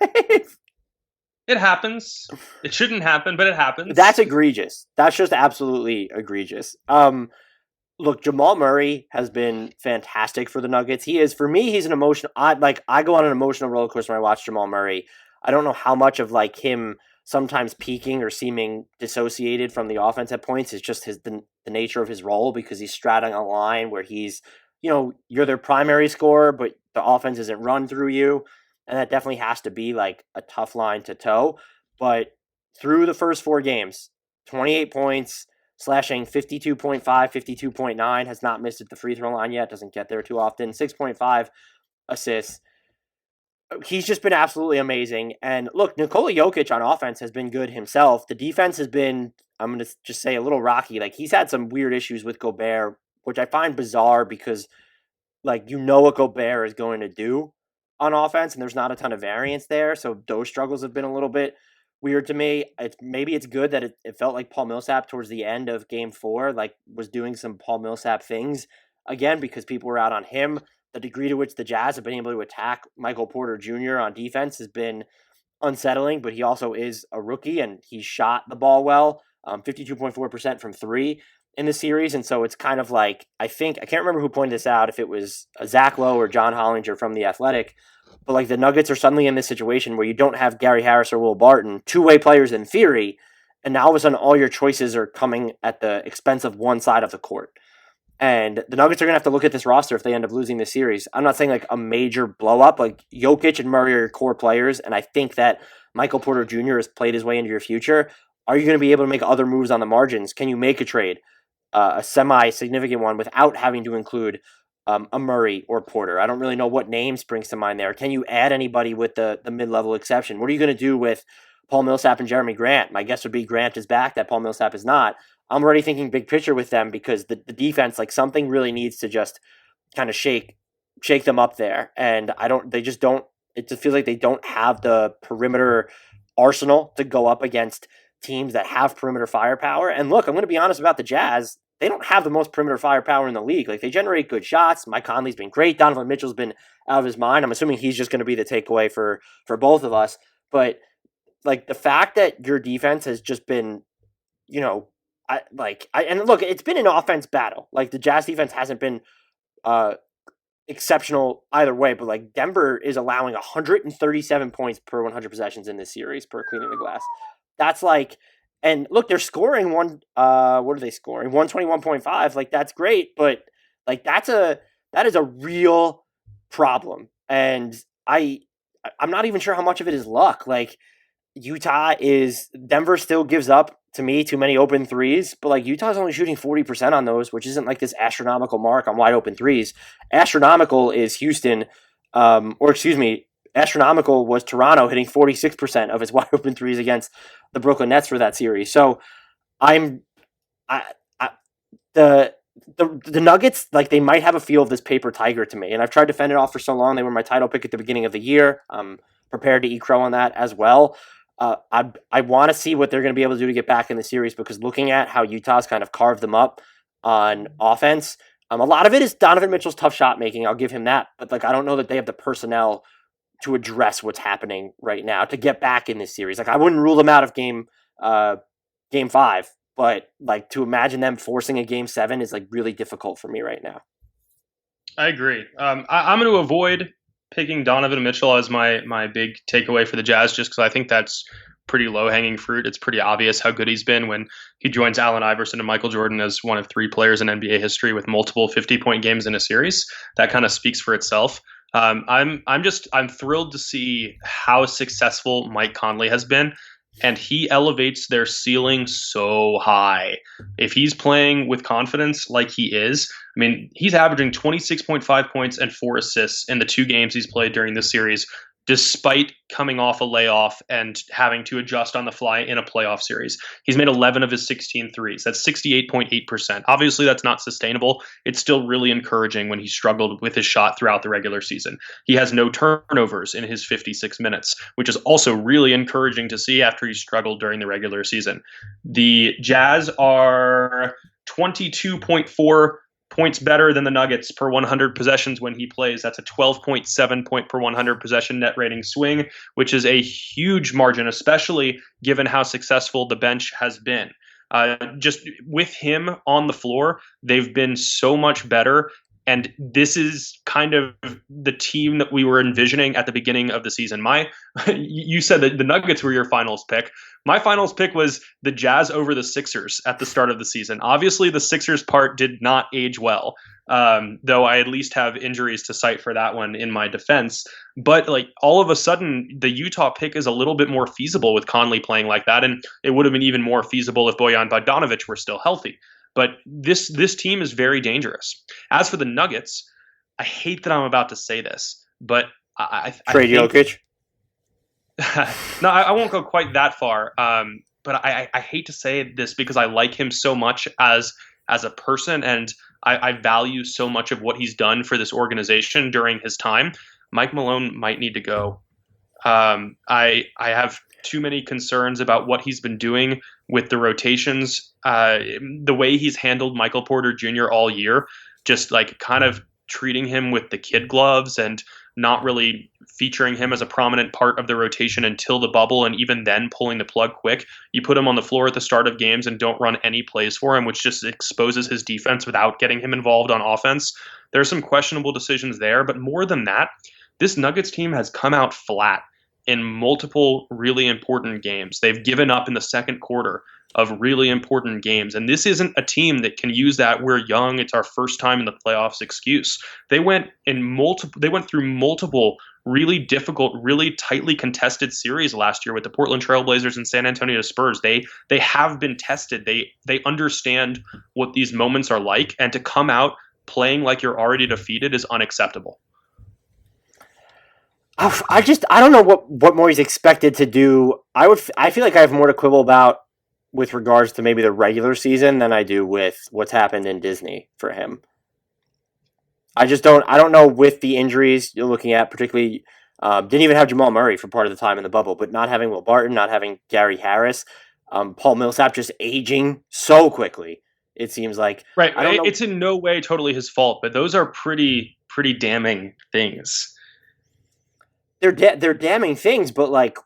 It happens. It shouldn't happen, but it happens. That's egregious. That's just absolutely egregious. Look, Jamal Murray has been fantastic for the Nuggets. For me, he's an emotional. I go on an emotional roller coaster when I watch Jamal Murray. I don't know how much of like him sometimes peaking or seeming dissociated from the offense at points is just the nature of his role, because he's straddling a line where he's, you're their primary scorer, but the offense isn't run through you. And that definitely has to be like a tough line to toe. But through the first 4 games, 28 points, slashing 52.5, 52.9, has not missed at the free throw line yet, doesn't get there too often, 6.5 assists. He's just been absolutely amazing. And look, Nikola Jokic on offense has been good himself. The defense has been, I'm going to just say, a little rocky. Like, he's had some weird issues with Gobert, which I find bizarre because, like, what Gobert is going to do on offense, and there's not a ton of variance there. So those struggles have been a little bit weird to me. Maybe it's good that it felt like Paul Millsap towards the end of game 4, like, was doing some Paul Millsap things again, because people were out on him. The degree to which the Jazz have been able to attack Michael Porter Jr. on defense has been unsettling, but he also is a rookie and he shot the ball well, 52.4% from 3 in the series. And so it's kind of like, I can't remember who pointed this out, if it was Zach Lowe or John Hollinger from The Athletic, but like the Nuggets are suddenly in this situation where you don't have Gary Harris or Will Barton, two-way players in theory, and now all of a sudden all your choices are coming at the expense of one side of the court. And the Nuggets are going to have to look at this roster if they end up losing this series. I'm not saying like a major blow-up. Like, Jokic and Murray are your core players, and I think that Michael Porter Jr. has played his way into your future. Are you going to be able to make other moves on the margins? Can you make a trade, a semi-significant one, without having to include a Murray or Porter? I don't really know what name springs to mind there. Can you add anybody with the mid-level exception? What are you going to do with Paul Millsap and Jeremy Grant? My guess would be Grant is back, that Paul Millsap is not. I'm already thinking big picture with them, because the defense, like, something really needs to just kind of shake them up there. And it just feels like they don't have the perimeter arsenal to go up against teams that have perimeter firepower. And look, I'm going to be honest about the Jazz. They don't have the most perimeter firepower in the league. Like, they generate good shots. Mike Conley's been great. Donovan Mitchell's been out of his mind. I'm assuming he's just going to be the takeaway for both of us. But like, the fact that your defense has just been, and look, it's been an offense battle. Like, the Jazz defense hasn't been exceptional either way, but like, Denver is allowing 137 points per 100 possessions in this series per cleaning the glass. That's like, and look, they're scoring what are they scoring? 121.5. Like, that's great, but like, that is a real problem. And I'm not even sure how much of it is luck. Like, Denver still gives up, to me, too many open threes, but like, Utah's only shooting 40% on those, which isn't like this astronomical mark on wide open threes. Astronomical is Houston, astronomical was Toronto hitting 46% of its wide open threes against the Brooklyn Nets for that series. So the Nuggets, like, they might have a feel of this paper tiger to me, and I've tried to fend it off for so long. They were my title pick at the beginning of the year. I'm prepared to eat crow on that as well. I want to see what they're going to be able to do to get back in the series, because looking at how Utah's kind of carved them up on offense, a lot of it is Donovan Mitchell's tough shot making. I'll give him that, but like, I don't know that they have the personnel to address what's happening right now to get back in this series. Like, I wouldn't rule them out of game 5, but like, to imagine them forcing a game 7 is like really difficult for me right now. I agree. I'm going to avoid picking Donovan Mitchell as my big takeaway for the Jazz, just because I think that's pretty low-hanging fruit. It's pretty obvious how good he's been when he joins Allen Iverson and Michael Jordan as one of 3 players in NBA history with multiple 50-point games in a series. That kind of speaks for itself. I'm thrilled to see how successful Mike Conley has been, and he elevates their ceiling so high. If he's playing with confidence like he is, I mean, he's averaging 26.5 points and 4 assists in the 2 games he's played during this series, despite coming off a layoff and having to adjust on the fly in a playoff series. He's made 11 of his 16 threes. That's 68.8%. Obviously, that's not sustainable. It's still really encouraging when he struggled with his shot throughout the regular season. He has no turnovers in his 56 minutes, which is also really encouraging to see after he struggled during the regular season. The Jazz are 22.4 points better than the Nuggets per 100 possessions when he plays. That's a 12.7 point per 100 possession net rating swing, which is a huge margin, especially given how successful the bench has been. Just with him on the floor, they've been so much better. And this is kind of the team that we were envisioning at the beginning of the season. You said that the Nuggets were your finals pick. My finals pick was the Jazz over the Sixers at the start of the season. Obviously, the Sixers part did not age well, though I at least have injuries to cite for that one in my defense. But like all of a sudden, the Utah pick is a little bit more feasible with Conley playing like that, and it would have been even more feasible if Bojan Bogdanovic were still healthy. But this team is very dangerous. As for the Nuggets, I hate that I'm about to say this, but trade Jokic. No, I won't go quite that far. But I hate to say this because I like him so much as a person, and I value so much of what he's done for this organization during his time. Mike Malone might need to go. I have too many concerns about what he's been doing with the rotations, the way he's handled Michael Porter Jr. all year, just like kind of treating him with the kid gloves and not really featuring him as a prominent part of the rotation until the bubble, and even then pulling the plug quick. You put him on the floor at the start of games and don't run any plays for him, which just exposes his defense without getting him involved on offense. There are some questionable decisions there, but more than that, this Nuggets team has come out flat in multiple really important games. They've given up in the second quarter of really important games. And this isn't a team that can use that "we're young, it's our first time in the playoffs" excuse. They went through multiple really difficult, really tightly contested series last year with the Portland Trailblazers and San Antonio Spurs. They have been tested. They understand what these moments are like, and to come out playing like you're already defeated is unacceptable. I don't know what more he's expected to do. I feel like I have more to quibble about with regards to maybe the regular season than I do with what's happened in Disney for him. I don't know with the injuries you're looking at, particularly didn't even have Jamal Murray for part of the time in the bubble, but not having Will Barton, not having Gary Harris, Paul Millsap just aging so quickly. It seems like right. It's in no way totally his fault, but those are pretty damning things. They're damning things, but like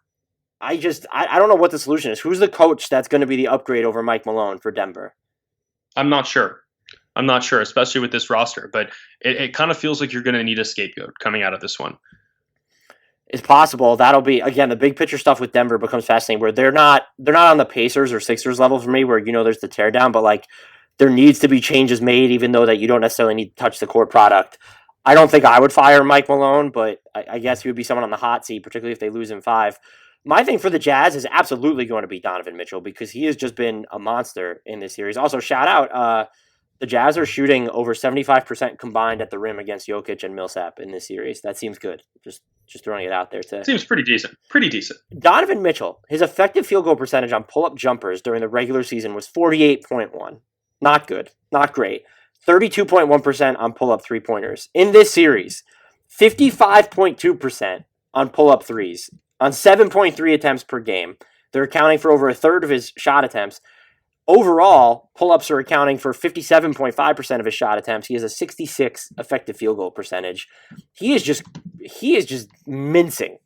I don't know what the solution is. Who's the coach that's going to be the upgrade over Mike Malone for Denver? I'm not sure, especially with this roster, but it kind of feels like you're going to need a scapegoat coming out of this one. It's possible. That'll be, again, the big picture stuff with Denver becomes fascinating, where they're not on the Pacers or Sixers level for me, where there's the teardown, but like there needs to be changes made, even though that you don't necessarily need to touch the core product. I don't think I would fire Mike Malone, but I guess he would be someone on the hot seat, particularly if they lose in 5. My thing for the Jazz is absolutely going to be Donovan Mitchell, because he has just been a monster in this series. Also, shout out, the Jazz are shooting over 75% combined at the rim against Jokic and Millsap in this series. That seems good. Just throwing it out there. Seems pretty decent. Donovan Mitchell, his effective field goal percentage on pull-up jumpers during the regular season was 48.1. Not good. Not great. 32.1% on pull-up three-pointers. In this series, 55.2% on pull-up threes, on 7.3 attempts per game. They're accounting for over a third of his shot attempts. Overall, pull-ups are accounting for 57.5% of his shot attempts. He has a 66 effective field goal percentage. He is just mincing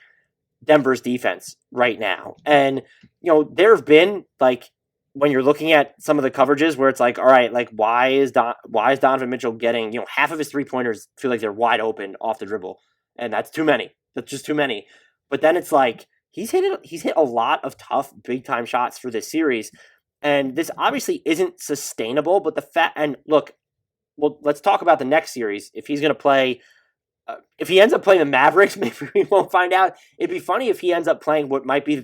Denver's defense right now. And, there have been, like, when you're looking at some of the coverages where it's like, all right, like why is Donovan Mitchell getting, half of his three-pointers feel like they're wide open off the dribble, and that's too many. That's just too many. But then it's like he's hit a lot of tough big time shots for this series, and this obviously isn't sustainable. But and look, well, let's talk about the next series. If he's going to play, if he ends up playing the Mavericks, maybe we won't find out. It'd be funny if he ends up playing what might be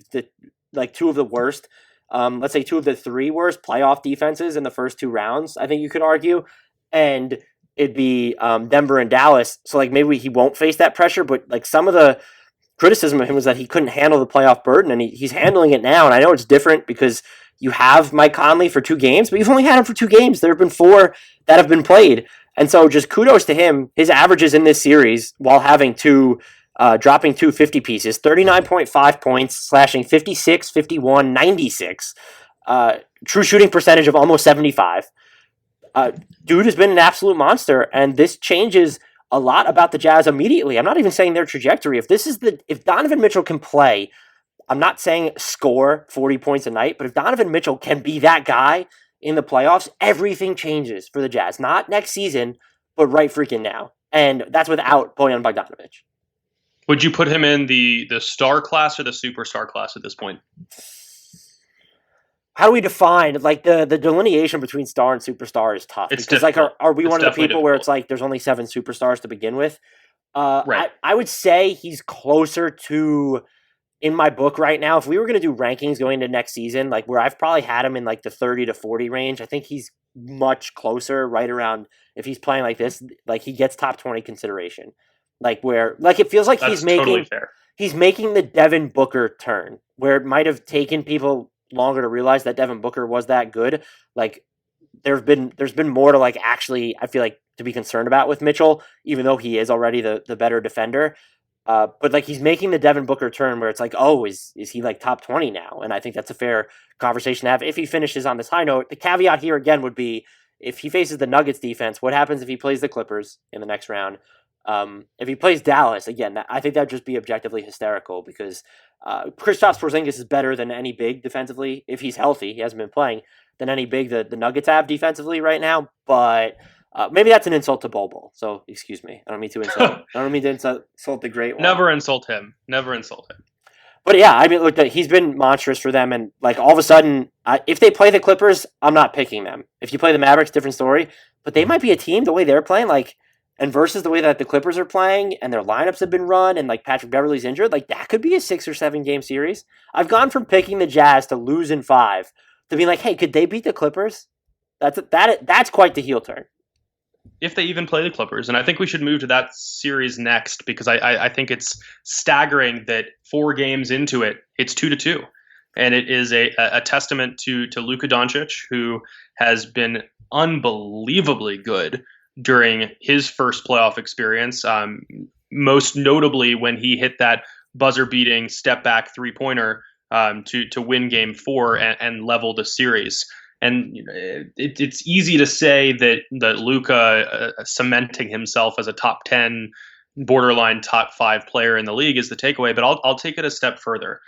two of the worst, let's say two of the three worst playoff defenses in the first two rounds. I think you could argue, and it'd be Denver and Dallas. So like maybe he won't face that pressure, but like some of the criticism of him was that he couldn't handle the playoff burden, and he's handling it now. And I know it's different because you have Mike Conley for 2 games, but you've only had him for 2 games. There have been 4 that have been played. And so just kudos to him. His averages in this series, while having dropping 2 50 pieces, 39.5 points, slashing 56, 51, 96. True shooting percentage of almost 75. Dude has been an absolute monster, and this changes a lot about the Jazz immediately. I'm not even saying their trajectory. If Donovan Mitchell can play, I'm not saying score 40 points a night, but if Donovan Mitchell can be that guy in the playoffs, everything changes for the Jazz. Not next season, but right freaking now. And that's without Bojan Bogdanovic. Would you put him in the star class or the superstar class at this point? How do we define like the delineation between star and superstar is tough. It's because difficult. Like are we one of the people difficult. where it's like there's only 7 superstars to begin with? Right. I would say he's closer to, in my book right now, if we were going to do rankings going into next season, like where I've probably had him in like the 30 to 40 range, I think he's much closer, right around, if he's playing like this, like he gets top 20 consideration. Like where, like it feels like That's totally fair. He's making the Devin Booker turn, where it might have taken people longer to realize that Devin Booker was that good. Like there's been more to like actually, I feel like, to be concerned about with Mitchell, even though he is already the better defender. But like he's making the Devin Booker turn where it's like, oh, is he like top 20 now? And I think that's a fair conversation to have if he finishes on this high note. The caveat here again would be if he faces the Nuggets defense, what happens if he plays the Clippers in the next round? If he plays Dallas, again, I think that would just be objectively hysterical because Kristaps Porzingis is better than any big defensively. If he's healthy, he hasn't been playing, than any big the Nuggets have defensively right now. But maybe that's an insult to Bol. So excuse me. I don't mean to insult the great one. Never insult him. But yeah, I mean, look, he's been monstrous for them. And like all of a sudden, if they play the Clippers, I'm not picking them. If you play the Mavericks, different story. But they might be a team the way they're playing, like, and versus the way that the Clippers are playing and their lineups have been run and like Patrick Beverley's injured, like that could be a 6 or 7 game series. I've gone from picking the Jazz to lose in 5 to be like, hey, could they beat the Clippers? That's quite the heel turn. If they even play the Clippers. And I think we should move to that series next because I think it's staggering that 4 games into it, it's 2-2. And it is a testament to Luka Doncic, who has been unbelievably good during his first playoff experience, most notably when he hit that buzzer-beating step-back three-pointer to win Game 4 and level the series. And it's easy to say that Luka cementing himself as a top 10, borderline top 5 player in the league is the takeaway, but I'll take it a step further.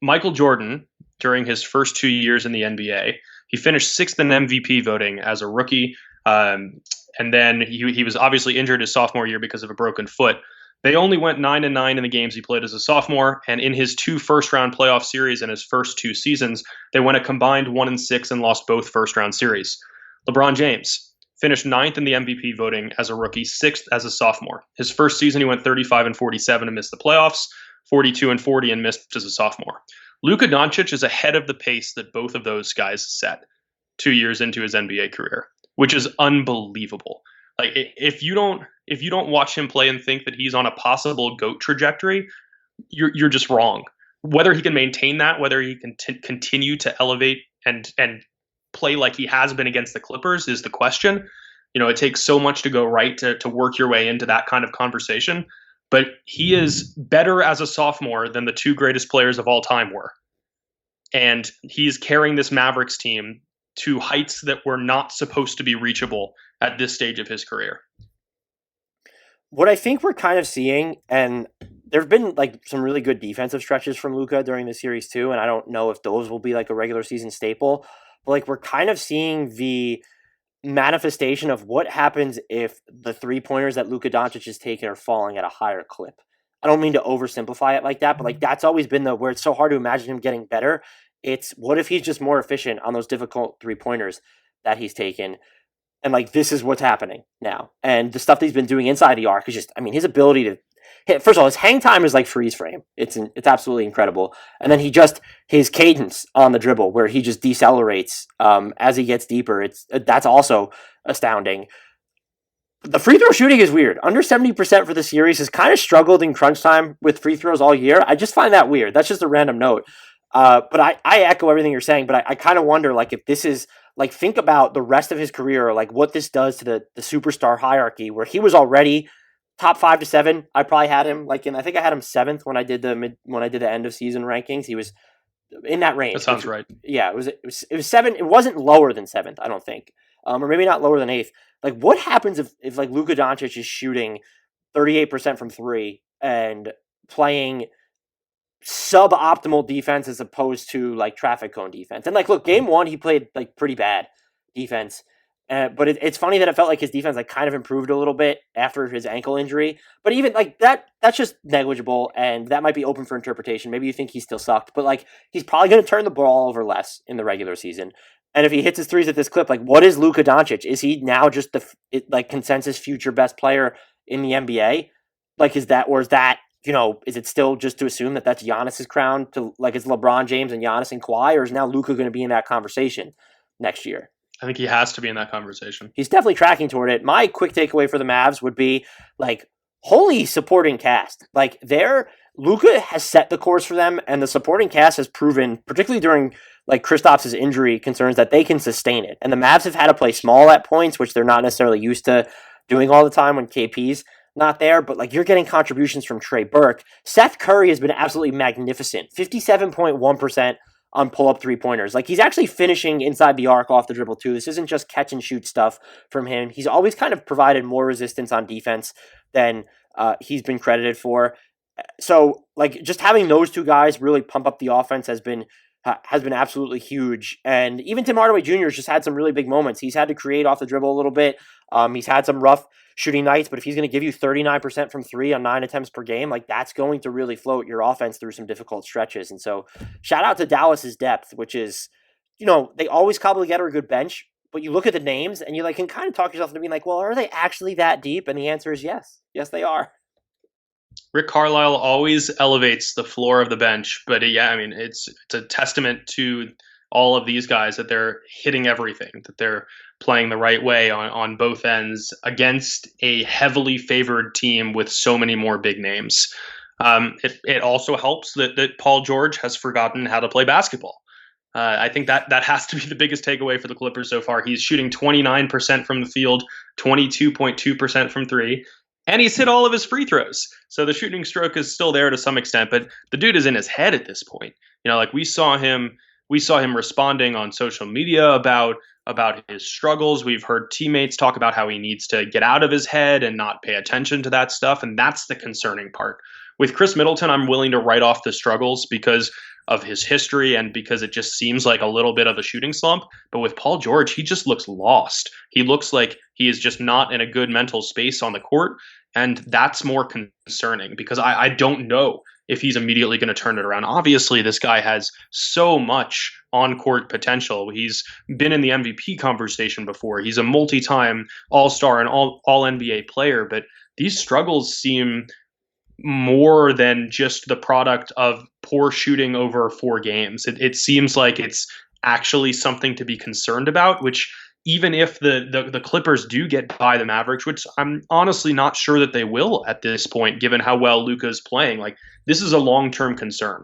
Michael Jordan, during his first 2 years in the NBA, he finished 6th in MVP voting as a rookie. And then he was obviously injured his sophomore year because of a broken foot. They only went 9-9 in the games he played as a sophomore, and in his 2 first-round playoff series in his first 2 seasons, they went a combined 1-6 and lost both first-round series. LeBron James finished 9th in the MVP voting as a rookie, 6th as a sophomore. His first season, he went 35-47 and missed the playoffs, 42-40 and missed as a sophomore. Luka Doncic is ahead of the pace that both of those guys set 2 years into his NBA career, which is unbelievable. Like if you don't watch him play and think that he's on a possible GOAT trajectory, you're just wrong. Whether he can maintain that, whether he can continue to elevate and play like he has been against the Clippers is the question. You know, it takes so much to go right to work your way into that kind of conversation. But he is better as a sophomore than the 2 greatest players of all time were. And he's carrying this Mavericks team to heights that were not supposed to be reachable at this stage of his career. What I think we're kind of seeing, and there have been like some really good defensive stretches from Luka during the series too, and I don't know if those will be like a regular season staple, but like we're kind of seeing the manifestation of what happens if the 3-pointers that Luka Doncic is taking are falling at a higher clip. I don't mean to oversimplify it like that, but like that's always been where it's so hard to imagine him getting better. It's what if he's just more efficient on those difficult 3-pointers that he's taken? And like this is what's happening now. And the stuff that he's been doing inside the arc is just, I mean, his ability to hit, first of all, his hang time is like freeze frame. It's absolutely incredible. And then his cadence on the dribble where he just decelerates as he gets deeper. That's also astounding. The free throw shooting is weird. Under 70% for the series, has kind of struggled in crunch time with free throws all year. I just find that weird. That's just a random note. But I echo everything you're saying, but I kind of wonder like if this is like, think about the rest of his career, like what this does to the superstar hierarchy where he was already top 5 to 7. I probably had him I think I had him 7th when I did the end of season rankings. He was in that range. That sounds right. Yeah, it was 7. It wasn't lower than 7th, I don't think. Or maybe not lower than 8th. Like, what happens if like Luka Doncic is shooting 38% from 3 and playing suboptimal defense as opposed to like traffic cone defense? And like, look, game 1 he played like pretty bad defense, but it's funny that it felt like his defense like kind of improved a little bit after his ankle injury. But even like that's just negligible, and that might be open for interpretation. Maybe you think he still sucked, but like he's probably going to turn the ball over less in the regular season. And if he hits his threes at this clip, like what is Luka Doncic? Is he now just the consensus future best player in the NBA? Like is that is it still just to assume that that's Giannis's crown to like it's LeBron James and Giannis and Kawhi, or is now Luka going to be in that conversation next year? I think he has to be in that conversation. He's definitely tracking toward it. My quick takeaway for the Mavs would be like holy supporting cast. Like Luka has set the course for them, and the supporting cast has proven, particularly during like Kristaps' injury concerns, that they can sustain it. And the Mavs have had to play small at points, which they're not necessarily used to doing all the time when KP's not there. But like you're getting contributions from Trey Burke. Seth Curry has been absolutely magnificent. 57.1% on pull-up 3-pointers. Like he's actually finishing inside the arc off the dribble too. This isn't just catch and shoot stuff from him. He's always kind of provided more resistance on defense than he's been credited for. So like just having those two guys really pump up the offense has been absolutely huge. And even Tim Hardaway Jr. has just had some really big moments. He's had to create off the dribble a little bit. He's had some rough shooting nights, but if he's going to give you 39% from 3 on 9 attempts per game, like that's going to really float your offense through some difficult stretches. And so shout out to Dallas's depth, which is, they always cobble together a good bench, but you look at the names and you like can kind of talk yourself into being like, well, are they actually that deep? And the answer is yes. Yes, they are. Rick Carlisle always elevates the floor of the bench, but yeah, I mean, it's a testament to all of these guys that they're hitting everything, that they're playing the right way on both ends against a heavily favored team with so many more big names. It also helps that Paul George has forgotten how to play basketball. I think that has to be the biggest takeaway for the Clippers so far. He's shooting 29% from the field, 22.2% from 3. And he's hit all of his free throws. So the shooting stroke is still there to some extent, but the dude is in his head at this point. Like we saw him responding on social media about his struggles. We've heard teammates talk about how he needs to get out of his head and not pay attention to that stuff. And that's the concerning part. With Chris Middleton, I'm willing to write off the struggles because of his history and because it just seems like a little bit of a shooting slump. But with Paul George, he just looks lost. He looks like he is just not in a good mental space on the court. And that's more concerning because I don't know if he's immediately going to turn it around. Obviously, this guy has so much on-court potential. He's been in the MVP conversation before. He's a multi-time All-Star and all-NBA player. But these struggles seem more than just the product of poor shooting over 4 games. It seems like it's actually something to be concerned about, which even if the Clippers do get by the Mavericks, which I'm honestly not sure that they will at this point, given how well Luka is playing, like this is a long-term concern.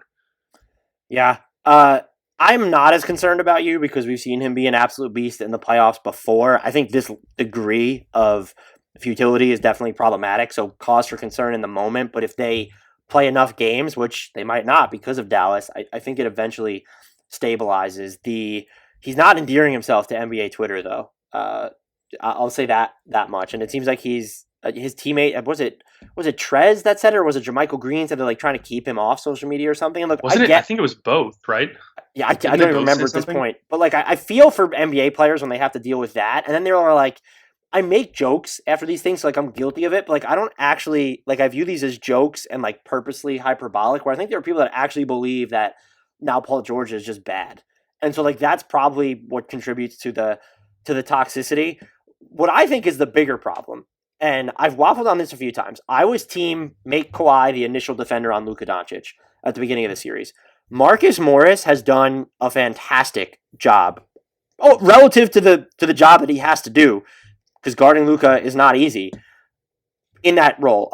Yeah. I'm not as concerned about you because we've seen him be an absolute beast in the playoffs before. I think this degree of futility is definitely problematic, so cause for concern in the moment. But if they play enough games, which they might not because of Dallas, I think it eventually stabilizes. He's not endearing himself to NBA Twitter, though. I'll say that much. And it seems like his teammate, was it Trez that said it, or was it Jermichael Green said they're like trying to keep him off social media or something? And look, I think it was both, right? Yeah, I don't even remember at this point. But like, I feel for NBA players when they have to deal with that. And then they're like, I make jokes after these things, so like I'm guilty of it, but like I don't actually like I view these as jokes and like purposely hyperbolic. Where I think there are people that actually believe that now Paul George is just bad, and so like that's probably what contributes to the toxicity. What I think is the bigger problem, and I've waffled on this a few times. I was team make Kawhi the initial defender on Luka Doncic at the beginning of the series. Marcus Morris has done a fantastic job. Oh, relative to the job that he has to do, because guarding Luka is not easy in that role.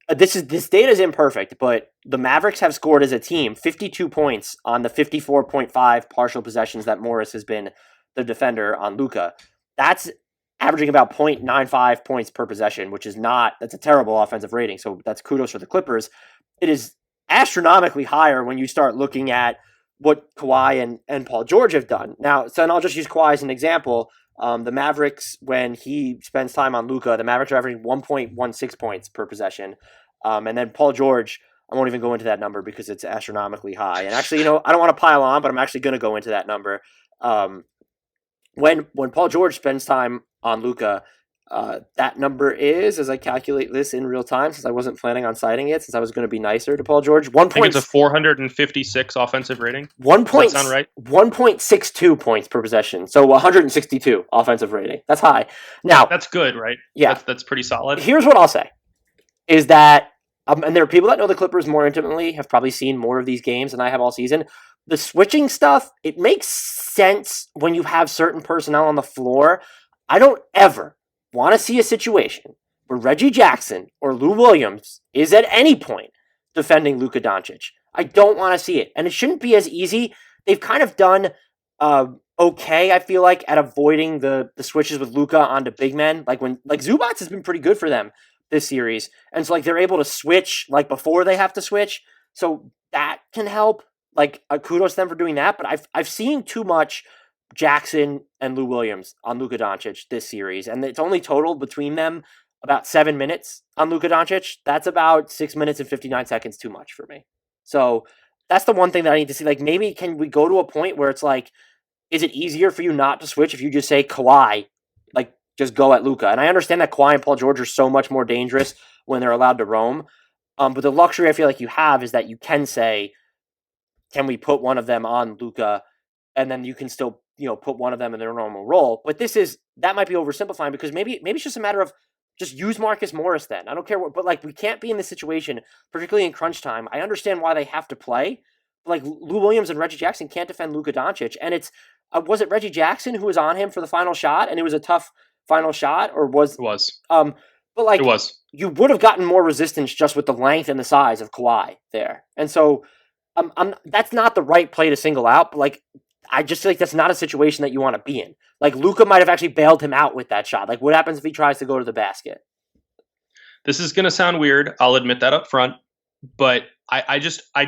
This data is imperfect, but the Mavericks have scored as a team 52 points on the 54.5 partial possessions that Morris has been the defender on Luka. That's averaging about 0.95 points per possession, which is that's a terrible offensive rating. So that's kudos for the Clippers. It is astronomically higher when you start looking at what Kawhi and Paul George have done. Now, so and I'll just use Kawhi as an example. The Mavericks, when he spends time on Luka, the Mavericks are averaging 1.16 points per possession. And then Paul George, I won't even go into that number because it's astronomically high. And actually, I don't want to pile on, but I'm actually going to go into that number. When Paul George spends time on Luka, that number is, as I calculate this in real time, since I wasn't planning on citing it, since I was going to be nicer to Paul George, I think it's a 456 offensive rating. Does that sound right? 1.62 points per possession, so 162 offensive rating. That's high. Now that's good, right? Yeah, that's pretty solid. Here's what I'll say: is that, and there are people that know the Clippers more intimately, have probably seen more of these games than I have all season. The switching stuff, it makes sense when you have certain personnel on the floor. I don't ever want to see a situation where Reggie Jackson or Lou Williams is at any point defending Luka Doncic. I don't want to see it. And it shouldn't be as easy. They've kind of done okay, I feel like, at avoiding the switches with Luka onto big men. Like Zubats has been pretty good for them this series. And so like they're able to switch like before they have to switch. So that can help. Like kudos to them for doing that. But I've seen too much Jackson and Lou Williams on Luka Doncic this series, and it's only totaled between them about 7 minutes on Luka Doncic. That's about 6 minutes and 59 seconds too much for me. So that's the one thing that I need to see. Like, maybe can we go to a point where it's like, is it easier for you not to switch if you just say Kawhi, like just go at Luka? And I understand that Kawhi and Paul George are so much more dangerous when they're allowed to roam. But the luxury I feel like you have is that you can say, can we put one of them on Luka, and then you can still put one of them in their normal role. But that might be oversimplifying, because maybe it's just a matter of just use Marcus Morris then. I don't care what, but like we can't be in this situation, particularly in crunch time. I understand why they have to play, but like Lou Williams and Reggie Jackson can't defend Luka Doncic. And it's was it Reggie Jackson who was on him for the final shot, and it was a tough final shot, or was it was? But like it was. You would have gotten more resistance just with the length and the size of Kawhi there, and so that's not the right play to single out. But like, I just feel like that's not a situation that you want to be in. Like, Luka might have actually bailed him out with that shot. Like, what happens if he tries to go to the basket? This is going to sound weird. I'll admit that up front. But I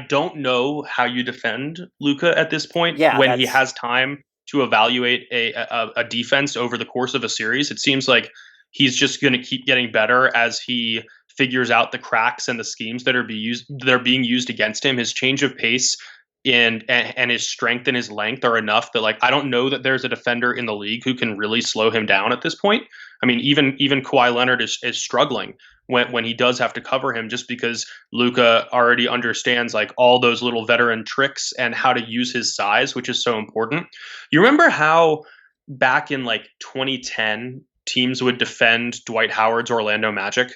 don't know how you defend Luka at this point when he has time to evaluate a defense over the course of a series. It seems like he's just going to keep getting better as he figures out the cracks and the schemes that are being used against him. His change of pace and his strength and his length are enough that, like, I don't know that there's a defender in the league who can really slow him down at this point. I mean, even Kawhi Leonard is struggling when he does have to cover him, just because Luka already understands like all those little veteran tricks and how to use his size, which is so important. You remember how back in like 2010 teams would defend Dwight Howard's Orlando Magic?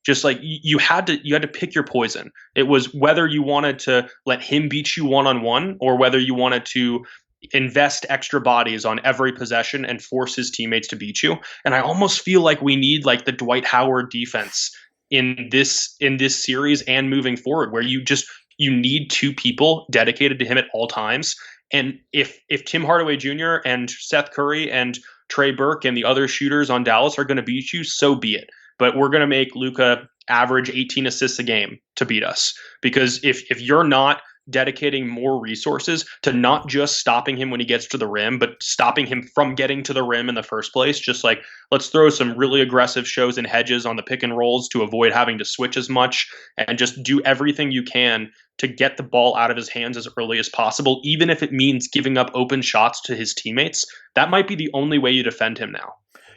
Just like you had to pick your poison. It was whether you wanted to let him beat you one-on-one, or whether you wanted to invest extra bodies on every possession and force his teammates to beat you. And I almost feel like we need like the Dwight Howard defense in this series and moving forward, where you need two people dedicated to him at all times. And if Tim Hardaway Jr. and Seth Curry and Trey Burke and the other shooters on Dallas are going to beat you, so be it. But we're going to make Luka average 18 assists a game to beat us. Because if you're not dedicating more resources to not just stopping him when he gets to the rim, but stopping him from getting to the rim in the first place, just like let's throw some really aggressive shows and hedges on the pick and rolls to avoid having to switch as much, and just do everything you can to get the ball out of his hands as early as possible, even if it means giving up open shots to his teammates. That might be the only way you defend him now.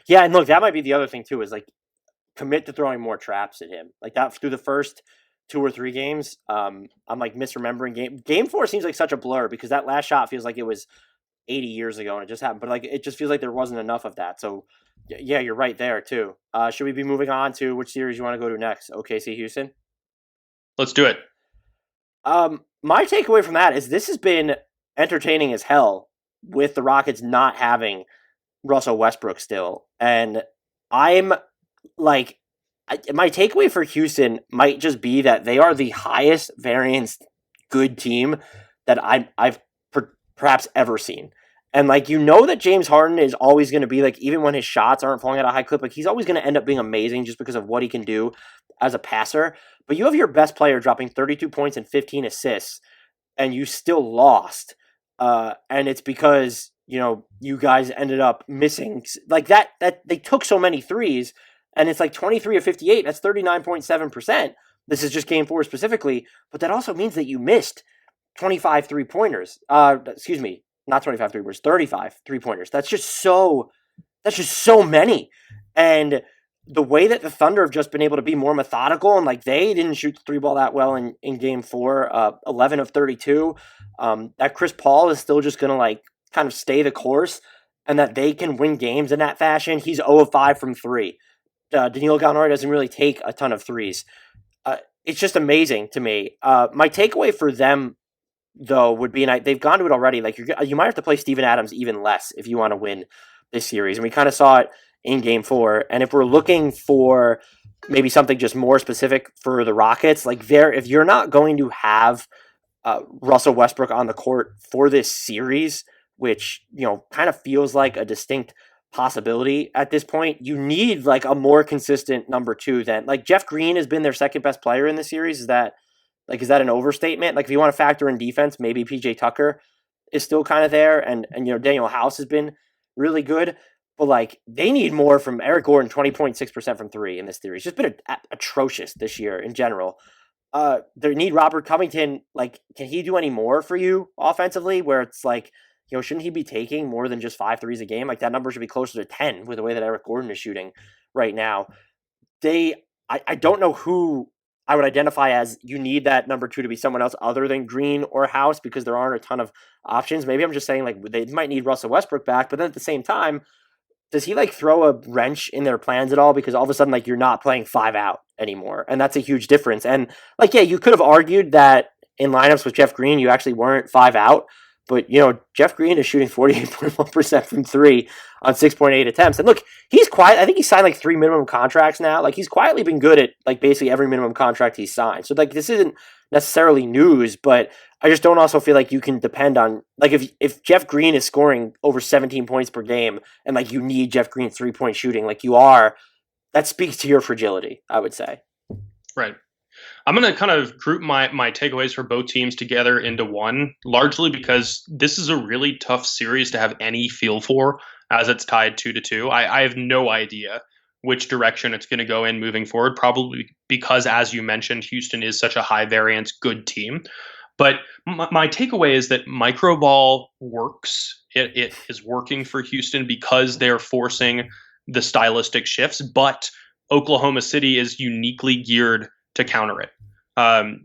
Yeah, and look, that might be the other thing too, is like commit to throwing more traps at him. Like that through the first 2 or 3 games. I'm like misremembering game 4 seems like such a blur because that last shot feels like it was 80 years ago and it just happened. But like it just feels like there wasn't enough of that. So yeah, you're right there too. Should we be moving on to which series you want to go to next? OKC Houston. Let's do it. My takeaway from that is this has been entertaining as hell with the Rockets not having Russell Westbrook still, and I'm like, my takeaway for Houston might just be that they are the highest variance good team that I've perhaps ever seen. And like, you know that James Harden is always going to be like, even when his shots aren't falling at a high clip, like he's always going to end up being amazing just because of what he can do as a passer. But you have your best player dropping 32 points and 15 assists, and you still lost. And it's because, you guys ended up missing like that they took so many threes, and it's like 23 of 58. That's 39.7%. This is just game 4 specifically, but that also means that you missed 25 3-pointers. Excuse me, not 25 3-pointers, 35 3-pointers. That's just so many. And the way that the Thunder have just been able to be more methodical, and like they didn't shoot the 3 ball that well in game 4, 11 of 32. That Chris Paul is still just going to like kind of stay the course, and that they can win games in that fashion. He's 0 of 5 from 3. Danilo Gallinari doesn't really take a ton of threes. It's just amazing to me. My takeaway for them, though, would be, and they've gone to it already, like you might have to play Steven Adams even less if you want to win this series. And we kind of saw it in game 4. And if we're looking for maybe something just more specific for the Rockets, like if you're not going to have Russell Westbrook on the court for this series, which, kind of feels like a distinct possibility at this point, you need like a more consistent number 2 than like Jeff Green has been their second best player in the series. Is that an overstatement? Like if you want to factor in defense, maybe PJ Tucker is still kind of there, and Daniel House has been really good, but like they need more from Eric Gordon. 20.6% from 3 in this series. It's just been atrocious this year in general. They need Robert Covington. Like, can he do any more for you offensively, where it's like, shouldn't he be taking more than just 5 threes a game? Like that number should be closer to 10 with the way that Eric Gordon is shooting right now. I don't know who I would identify as you need that number 2 to be someone else other than Green or House, because there aren't a ton of options. Maybe I'm just saying like they might need Russell Westbrook back, but then at the same time, does he like throw a wrench in their plans at all? Because all of a sudden, like you're not playing 5 out anymore. And that's a huge difference. And like, yeah, you could have argued that in lineups with Jeff Green, you actually weren't 5 out. But, Jeff Green is shooting 48.1% from 3 on 6.8 attempts. And look, he's quiet. I think he signed like 3 minimum contracts now. Like he's quietly been good at like basically every minimum contract he's signed. So like this isn't necessarily news, but I just don't also feel like you can depend on like if Jeff Green is scoring over 17 points per game and like you need Jeff Green's 3-point shooting like you are, that speaks to your fragility, I would say. Right. I'm going to kind of group my takeaways for both teams together into one, largely because this is a really tough series to have any feel for as it's tied 2-2. I have no idea which direction it's going to go in moving forward, probably because, as you mentioned, Houston is such a high variance good team. But my takeaway is that micro ball works. It is working for Houston because they're forcing the stylistic shifts, but Oklahoma City is uniquely geared to counter it.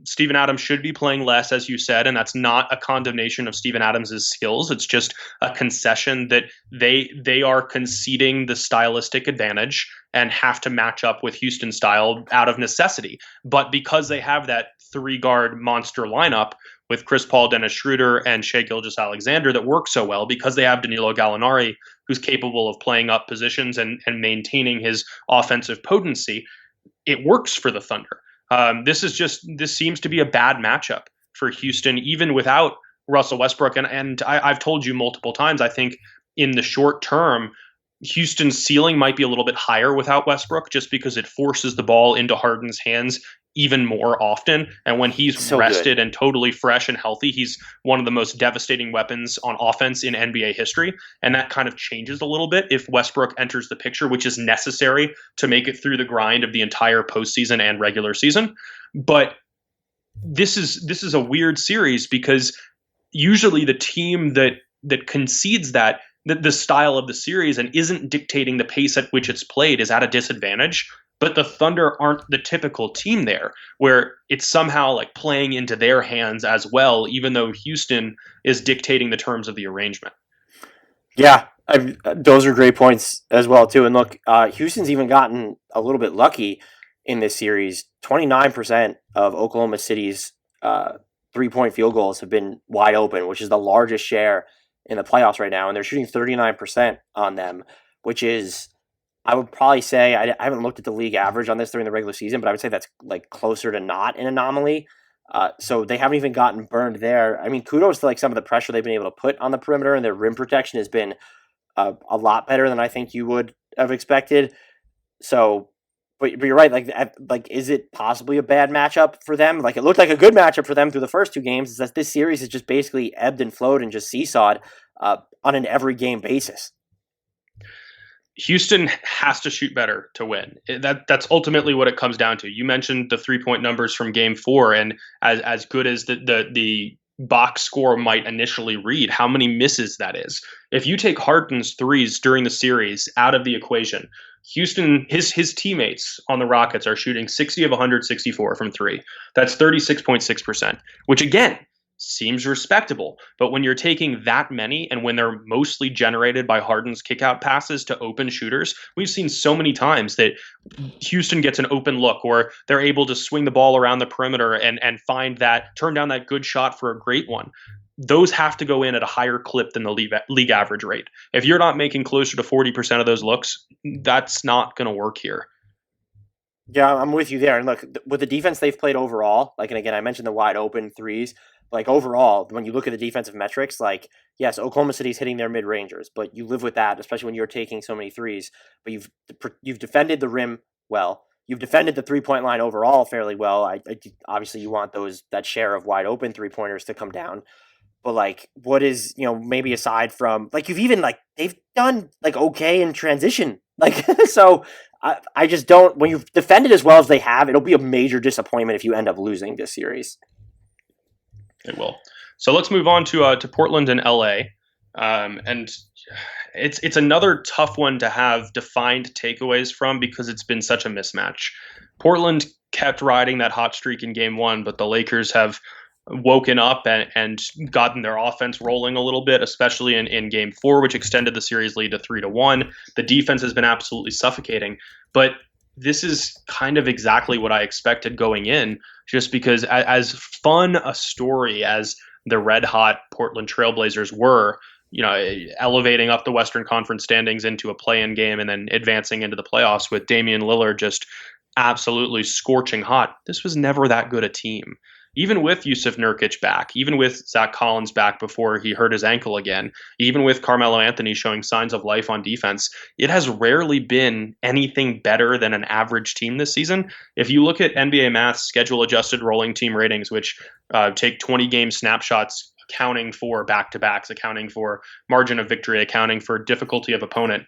Steven Adams should be playing less, as you said, and that's not a condemnation of Steven Adams' skills. It's just a concession that they are conceding the stylistic advantage and have to match up with Houston style out of necessity. But because they have that 3-guard monster lineup with Chris Paul, Dennis Schroeder, and Shai Gilgeous-Alexander that works so well, because they have Danilo Gallinari, who's capable of playing up positions and maintaining his offensive potency, it works for the Thunder. This seems to be a bad matchup for Houston, even without Russell Westbrook. And I've told you multiple times, I think in the short term, Houston's ceiling might be a little bit higher without Westbrook, just because it forces the ball into Harden's hands even more often. And when he's so rested and totally fresh and healthy, he's one of the most devastating weapons on offense in NBA history. And that kind of changes a little bit if Westbrook enters the picture, which is necessary to make it through the grind of the entire postseason and regular season. But this is a weird series because usually the team that concedes that the style of the series and isn't dictating the pace at which it's played is at a disadvantage. But the Thunder aren't the typical team there, where it's somehow like playing into their hands as well, even though Houston is dictating the terms of the arrangement. Yeah, those are great points as well too. And look, Houston's even gotten a little bit lucky in this series. 29% of Oklahoma City's 3-point field goals have been wide open, which is the largest share in the playoffs right now, and they're shooting 39% on them, which is, I would probably say, I haven't looked at the league average on this during the regular season, but I would say that's like closer to not an anomaly. So they haven't even gotten burned there. I mean, kudos to like some of the pressure they've been able to put on the perimeter, and their rim protection has been a lot better than I think you would have expected. So, but you're right. Like, is it possibly a bad matchup for them? Like, it looked like a good matchup for them through the first two games. Is that this series is just basically ebbed and flowed and just seesawed on an every game basis. Houston has to shoot better to win. That's ultimately what it comes down to. You mentioned the 3-point numbers from Game 4, and as good as the box score might initially read, how many misses that is. If you take Harden's threes during the series out of the equation, Houston, his teammates on the Rockets are shooting 60 of 164 from three. That's 36.6%, which again seems respectable. But when you're taking that many, and when they're mostly generated by Harden's kickout passes to open shooters, we've seen so many times that Houston gets an open look, or they're able to swing the ball around the perimeter and find that, turn down that good shot for a great one. Those have to go in at a higher clip than the league average rate. If you're not making closer to 40% of those looks, that's not going to work here. Yeah, I'm with you there. And look, with the defense they've played overall, like, and again, I mentioned the wide open threes. Like, overall, when you look at the defensive metrics, like, yes, Oklahoma City's hitting their mid-rangers, but you live with that, especially when you're taking so many threes. But you've defended the rim well. You've defended the 3-point line overall fairly well. Obviously, you want that share of wide open 3-pointers to come down. But like, what is, maybe aside from, like, you've even, like, they've done like okay in transition. Like, so I just don't, when you've defended as well as they have, it'll be a major disappointment if you end up losing this series. It will. So let's move on to Portland and LA. And it's another tough one to have defined takeaways from, because it's been such a mismatch. Portland kept riding that hot streak in Game 1, but the Lakers have woken up and gotten their offense rolling a little bit, especially in Game 4, which extended the series lead to 3-1. The defense has been absolutely suffocating, but this is kind of exactly what I expected going in, just because as fun a story as the red hot Portland Trailblazers were, elevating up the Western Conference standings into a play-in game and then advancing into the playoffs with Damian Lillard just absolutely scorching hot. This was never that good a team. Even with Yusuf Nurkic back, even with Zach Collins back before he hurt his ankle again, even with Carmelo Anthony showing signs of life on defense, it has rarely been anything better than an average team this season. If you look at NBA Math's schedule-adjusted rolling team ratings, which take 20-game snapshots accounting for back-to-backs, accounting for margin of victory, accounting for difficulty of opponent,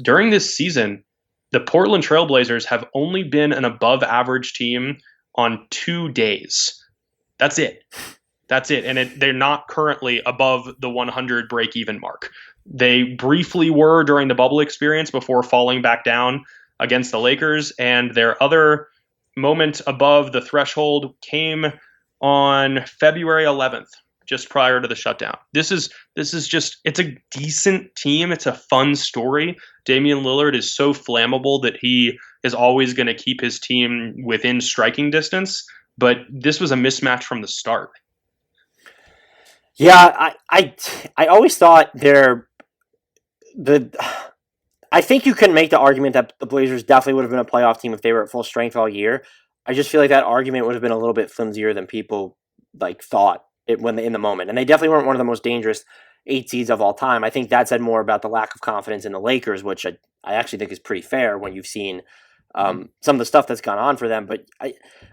during this season, the Portland Trailblazers have only been an above-average team on 2 days. That's it. And they're not currently above the 100 break-even mark. They briefly were during the bubble experience before falling back down against the Lakers, and their other moment above the threshold came on February 11th, just prior to the shutdown. This is just, it's a decent team. It's a fun story. Damian Lillard is so flammable that he is always going to keep his team within striking distance. But this was a mismatch from the start. Yeah, I always thought I think you can make the argument that the Blazers definitely would have been a playoff team if they were at full strength all year. I just feel like that argument would have been a little bit flimsier than people thought it when in the moment. And they definitely weren't one of the most dangerous 8 seeds of all time. I think that said more about the lack of confidence in the Lakers, which I actually think is pretty fair when you've seen some of the stuff that's gone on for them. But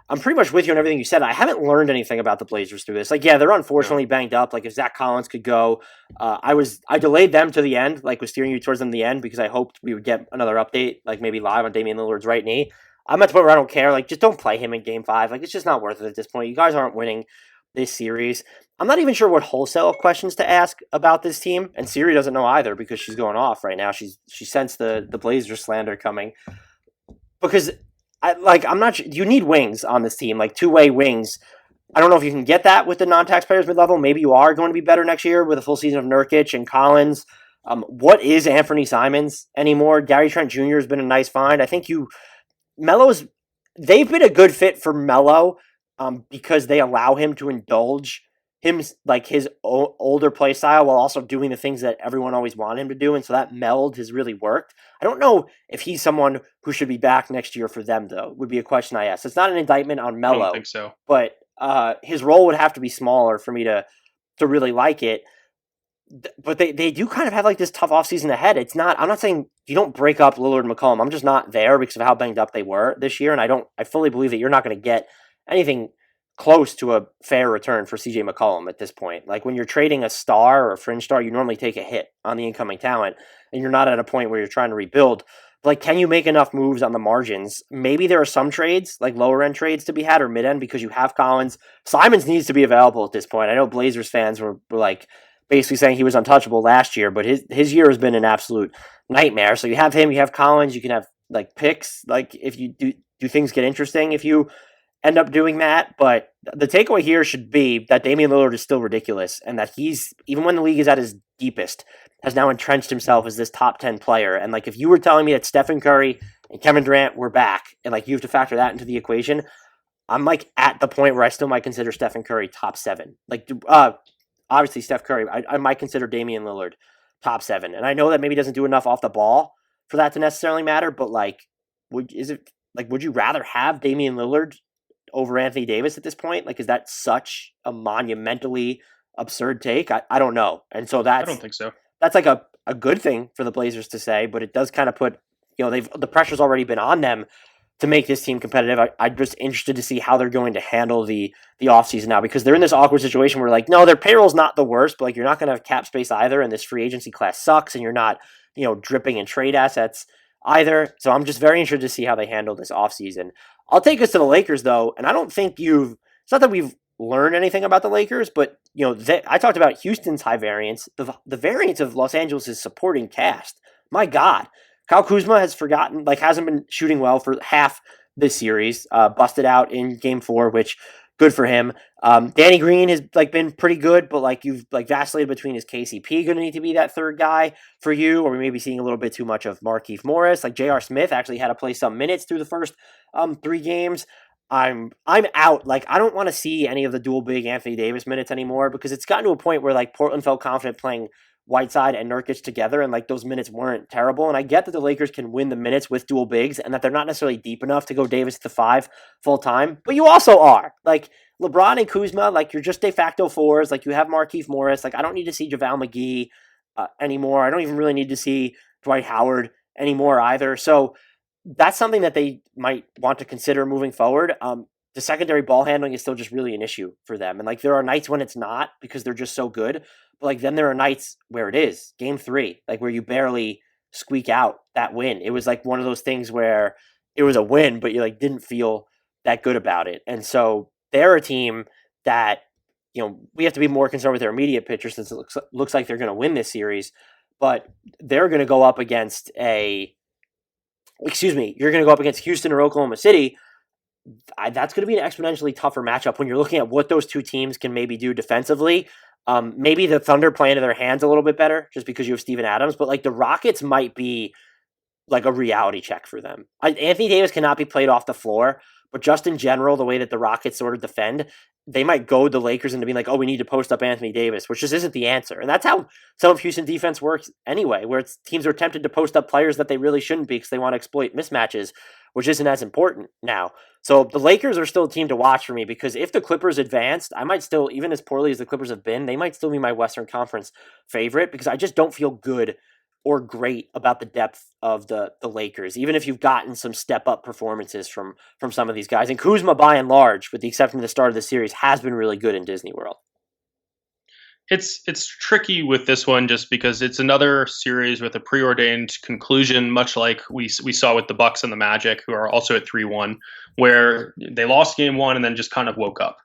I'm pretty much with you on everything you said. I haven't learned anything about the Blazers through this. They're unfortunately banged up. If Zach Collins could go, I delayed them to the end, was steering you towards them to the end, because I hoped we would get another update, maybe live on Damian Lillard's right knee. I'm at the point where I don't care. Just don't play him in Game 5. It's just not worth it at this point. You guys aren't winning this series. I'm not even sure what wholesale questions to ask about this team, and Siri doesn't know either because she's going off right now. She sensed the Blazers slander coming because I'm not sure. You need wings on this team, like two-way wings. I don't know if you can get that with the non-taxpayers mid-level. Maybe you are going to be better next year with a full season of Nurkic and Collins. What is Anthony Simons anymore? Gary Trent Jr. has been a nice find. I think they've been a good fit for Melo because they allow him to indulge his older play style while also doing the things that everyone always wanted him to do, and so that meld has really worked. I don't know if he's someone who should be back next year for them, though, would be a question I ask. It's not an indictment on Melo. I don't think so. But his role would have to be smaller for me to really like it. But they do kind of have like this tough offseason ahead. I'm not saying you don't break up Lillard and McCollum. I'm just not there because of how banged up they were this year, and I fully believe that you're not going to get anything close to a fair return for CJ McCollum at this point. Like when you're trading a star or a fringe star, you normally take a hit on the incoming talent, and you're not at a point where you're trying to rebuild. But like, can you make enough moves on the margins? Maybe there are some trades, like lower end trades to be had or mid end because you have Collins. Simons needs to be available at this point. I know Blazers fans were like basically saying he was untouchable last year, but his year has been an absolute nightmare. So you have him, you have Collins, you can have like picks. Like if you do things get interesting if you end up doing that, but the takeaway here should be that Damian Lillard is still ridiculous and that he's, even when the league is at his deepest, has now entrenched himself as this top 10 player. And like, if you were telling me that Stephen Curry and Kevin Durant were back and like you have to factor that into the equation, I'm like at the point where I still might consider Stephen Curry top 7. Like, obviously Steph Curry, I might consider Damian Lillard top 7. And I know that maybe doesn't do enough off the ball for that to necessarily matter, but like, would you rather have Damian Lillard over Anthony Davis at this point? Like, is that such a monumentally absurd take? I don't know. And so I don't think so. That's like a good thing for the Blazers to say, but it does kind of put, the pressure's already been on them to make this team competitive. I'm just interested to see how they're going to handle the offseason now, because they're in this awkward situation where like, no, their payroll's not the worst, but like you're not going to have cap space either, and this free agency class sucks, and you're not, dripping in trade assets either. So I'm just very interested to see how they handle this offseason. I'll take us to the Lakers, though, and I don't think it's not that we've learned anything about the Lakers, but, I talked about Houston's high variance. The variance of Los Angeles' supporting cast. My God. Kyle Kuzma hasn't been shooting well for half this series, busted out in game 4, which good for him. Danny Green has been pretty good, but you've vacillated between, is KCP going to need to be that third guy for you, or we may be seeing a little bit too much of Markieff Morris. J.R. Smith actually had to play some minutes through the first 3 games. I'm out. I don't want to see any of the dual big Anthony Davis minutes anymore, because it's gotten to a point where Portland felt confident playing Whiteside and Nurkic together, and those minutes weren't terrible. And I get that the Lakers can win the minutes with dual bigs and that they're not necessarily deep enough to go Davis to 5 full time, but you also are. LeBron and Kuzma, you're just de facto 4s. You have Markieff Morris. I don't need to see JaVale McGee anymore. I don't even really need to see Dwight Howard anymore either. So that's something that they might want to consider moving forward. The secondary ball handling is still just really an issue for them. And there are nights when it's not, because they're just so good. But then there are nights where it is. Game 3, where you barely squeak out that win. It was one of those things where it was a win, but you didn't feel that good about it. And so they're a team that, we have to be more concerned with their immediate picture, since it looks like they're going to win this series. But they're going to go up against you're going to go up against Houston or Oklahoma City. That's going to be an exponentially tougher matchup when you're looking at what those two teams can maybe do defensively. Maybe the Thunder play into their hands a little bit better just because you have Steven Adams, but the Rockets might be a reality check for them. Anthony Davis cannot be played off the floor, but just in general, the way that the Rockets sort of defend, they might goad the Lakers into being we need to post up Anthony Davis, which just isn't the answer. And that's how some of Houston defense works anyway, where teams are tempted to post up players that they really shouldn't be because they want to exploit mismatches, which isn't as important now. So the Lakers are still a team to watch for me, because if the Clippers advanced, I might still, even as poorly as the Clippers have been, they might still be my Western Conference favorite, because I just don't feel good or great about the depth of the Lakers, even if you've gotten some step-up performances from some of these guys. And Kuzma, by and large, with the exception of the start of the series, has been really good in Disney World. It's tricky with this one just because it's another series with a preordained conclusion, much like we saw with the Bucks and the Magic, who are also at 3-1, where they lost game 1 and then just kind of woke up.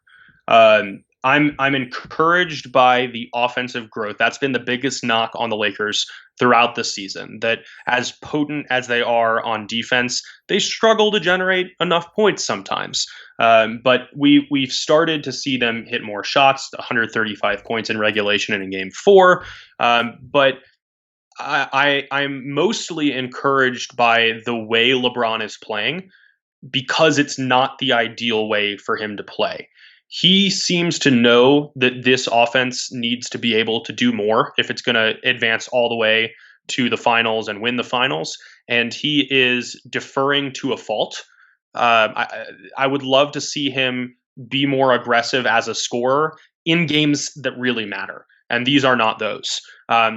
I'm encouraged by the offensive growth. That's been the biggest knock on the Lakers throughout the season, that as potent as they are on defense, they struggle to generate enough points sometimes. But we've started to see them hit more shots, 135 points in regulation and in game 4. But I'm mostly encouraged by the way LeBron is playing, because it's not the ideal way for him to play. He seems to know that this offense needs to be able to do more if it's going to advance all the way to the finals and win the finals. And he is deferring to a fault. I would love to see him be more aggressive as a scorer in games that really matter. And these are not those.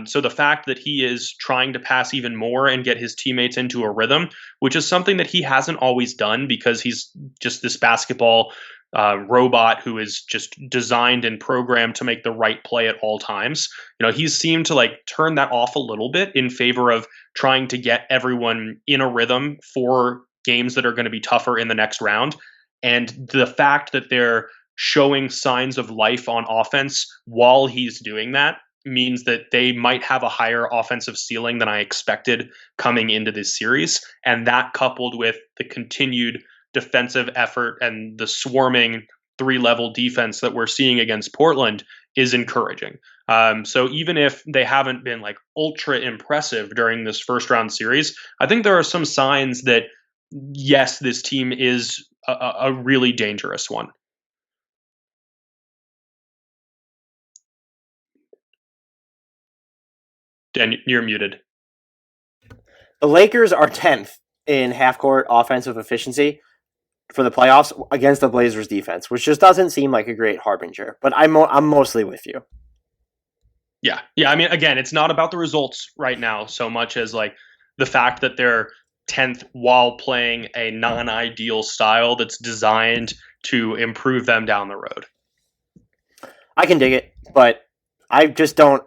So the fact that he is trying to pass even more and get his teammates into a rhythm, which is something that he hasn't always done because he's just this basketball robot who is just designed and programmed to make the right play at all times. He's seemed to turn that off a little bit in favor of trying to get everyone in a rhythm for games that are going to be tougher in the next round. And the fact that they're showing signs of life on offense while he's doing that means that they might have a higher offensive ceiling than I expected coming into this series. And that, coupled with the continued defensive effort and the swarming 3-level defense that we're seeing against Portland, is encouraging. So even if they haven't been ultra impressive during this first round series, I think there are some signs that, yes, this team is a really dangerous one. Dan, you're muted. The Lakers are 10th in half-court offensive efficiency for the playoffs against the Blazers defense, which just doesn't seem like a great harbinger. But I'm mostly with you. Yeah. I mean, again, it's not about the results right now so much as the fact that they're 10th while playing a non-ideal style that's designed to improve them down the road. I can dig it, but I just don't.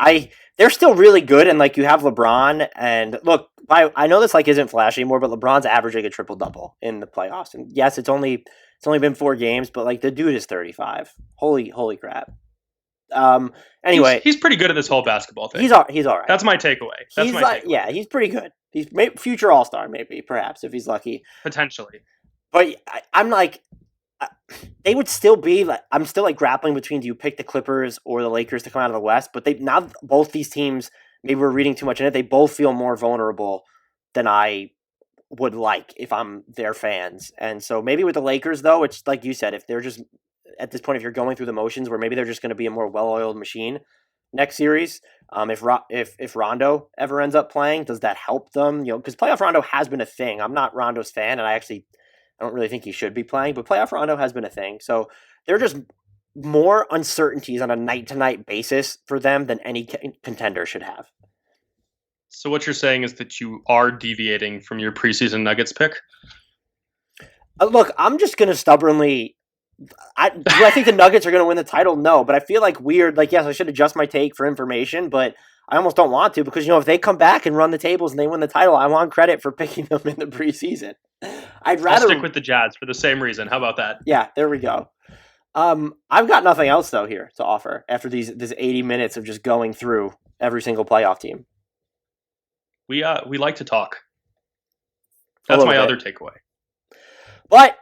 They're still really good, and you have LeBron, and look, I know this isn't flashy anymore, but LeBron's averaging a triple-double in the playoffs, and yes, it's only been 4 games, but the dude is 35. Holy crap. Anyway, he's pretty good at this whole basketball thing. He's all right. That's my takeaway. Yeah, he's pretty good. He's future All-Star, maybe, perhaps, if he's lucky. Potentially. But I'm they would still be I'm still grappling between, do you pick the Clippers or the Lakers to come out of the West? But now both these teams, maybe we're reading too much in it, they both feel more vulnerable than I would like if I'm their fans. And so maybe with the Lakers, though, it's like you said, if they're just at this point, if you're going through the motions, where maybe they're just going to be a more well-oiled machine next series. If Rondo ever ends up playing, does that help them? Because playoff Rondo has been a thing. I'm not Rondo's fan, and I don't really think he should be playing, but playoff Rondo has been a thing. So there are just more uncertainties on a night-to-night basis for them than any contender should have. So what you're saying is that you are deviating from your preseason Nuggets pick? Look, I'm just going to stubbornly... do I think the Nuggets are going to win the title? No, but I feel weird. Yes, I should adjust my take for information, but I almost don't want to because, if they come back and run the tables and they win the title, I want credit for picking them in the preseason. I'll stick with the Jazz for the same reason. How about that? Yeah, there we go. I've got nothing else, though, here to offer after this 80 minutes of just going through every single playoff team. We like to talk. That's my other takeaway. But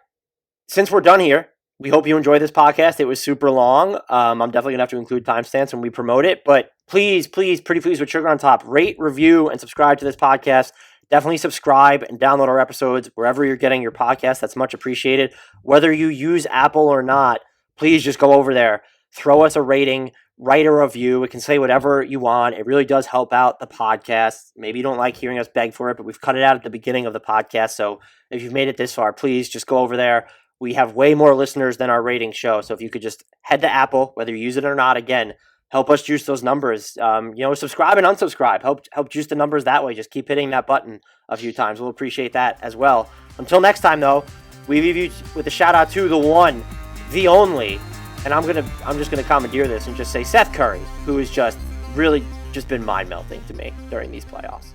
since we're done here, we hope you enjoyed this podcast. It was super long. I'm definitely going to have to include timestamps when we promote it. But please, pretty please, with sugar on top, rate, review, and subscribe to this podcast. Definitely subscribe and download our episodes wherever you're getting your podcast. That's much appreciated. Whether you use Apple or not, please just go over there, throw us a rating, write a review. It can say whatever you want. It really does help out the podcast. Maybe you don't like hearing us beg for it, but we've cut it out at the beginning of the podcast. So if you've made it this far, please just go over there. We have way more listeners than our rating show. So if you could just head to Apple, whether you use it or not, again, help us juice those numbers. Subscribe and unsubscribe. Help juice the numbers that way. Just keep hitting that button a few times. We'll appreciate that as well. Until next time, though, we leave you with a shout out to the one, the only, and I'm just gonna commandeer this and just say Seth Curry, who has just really been mind melting to me during these playoffs.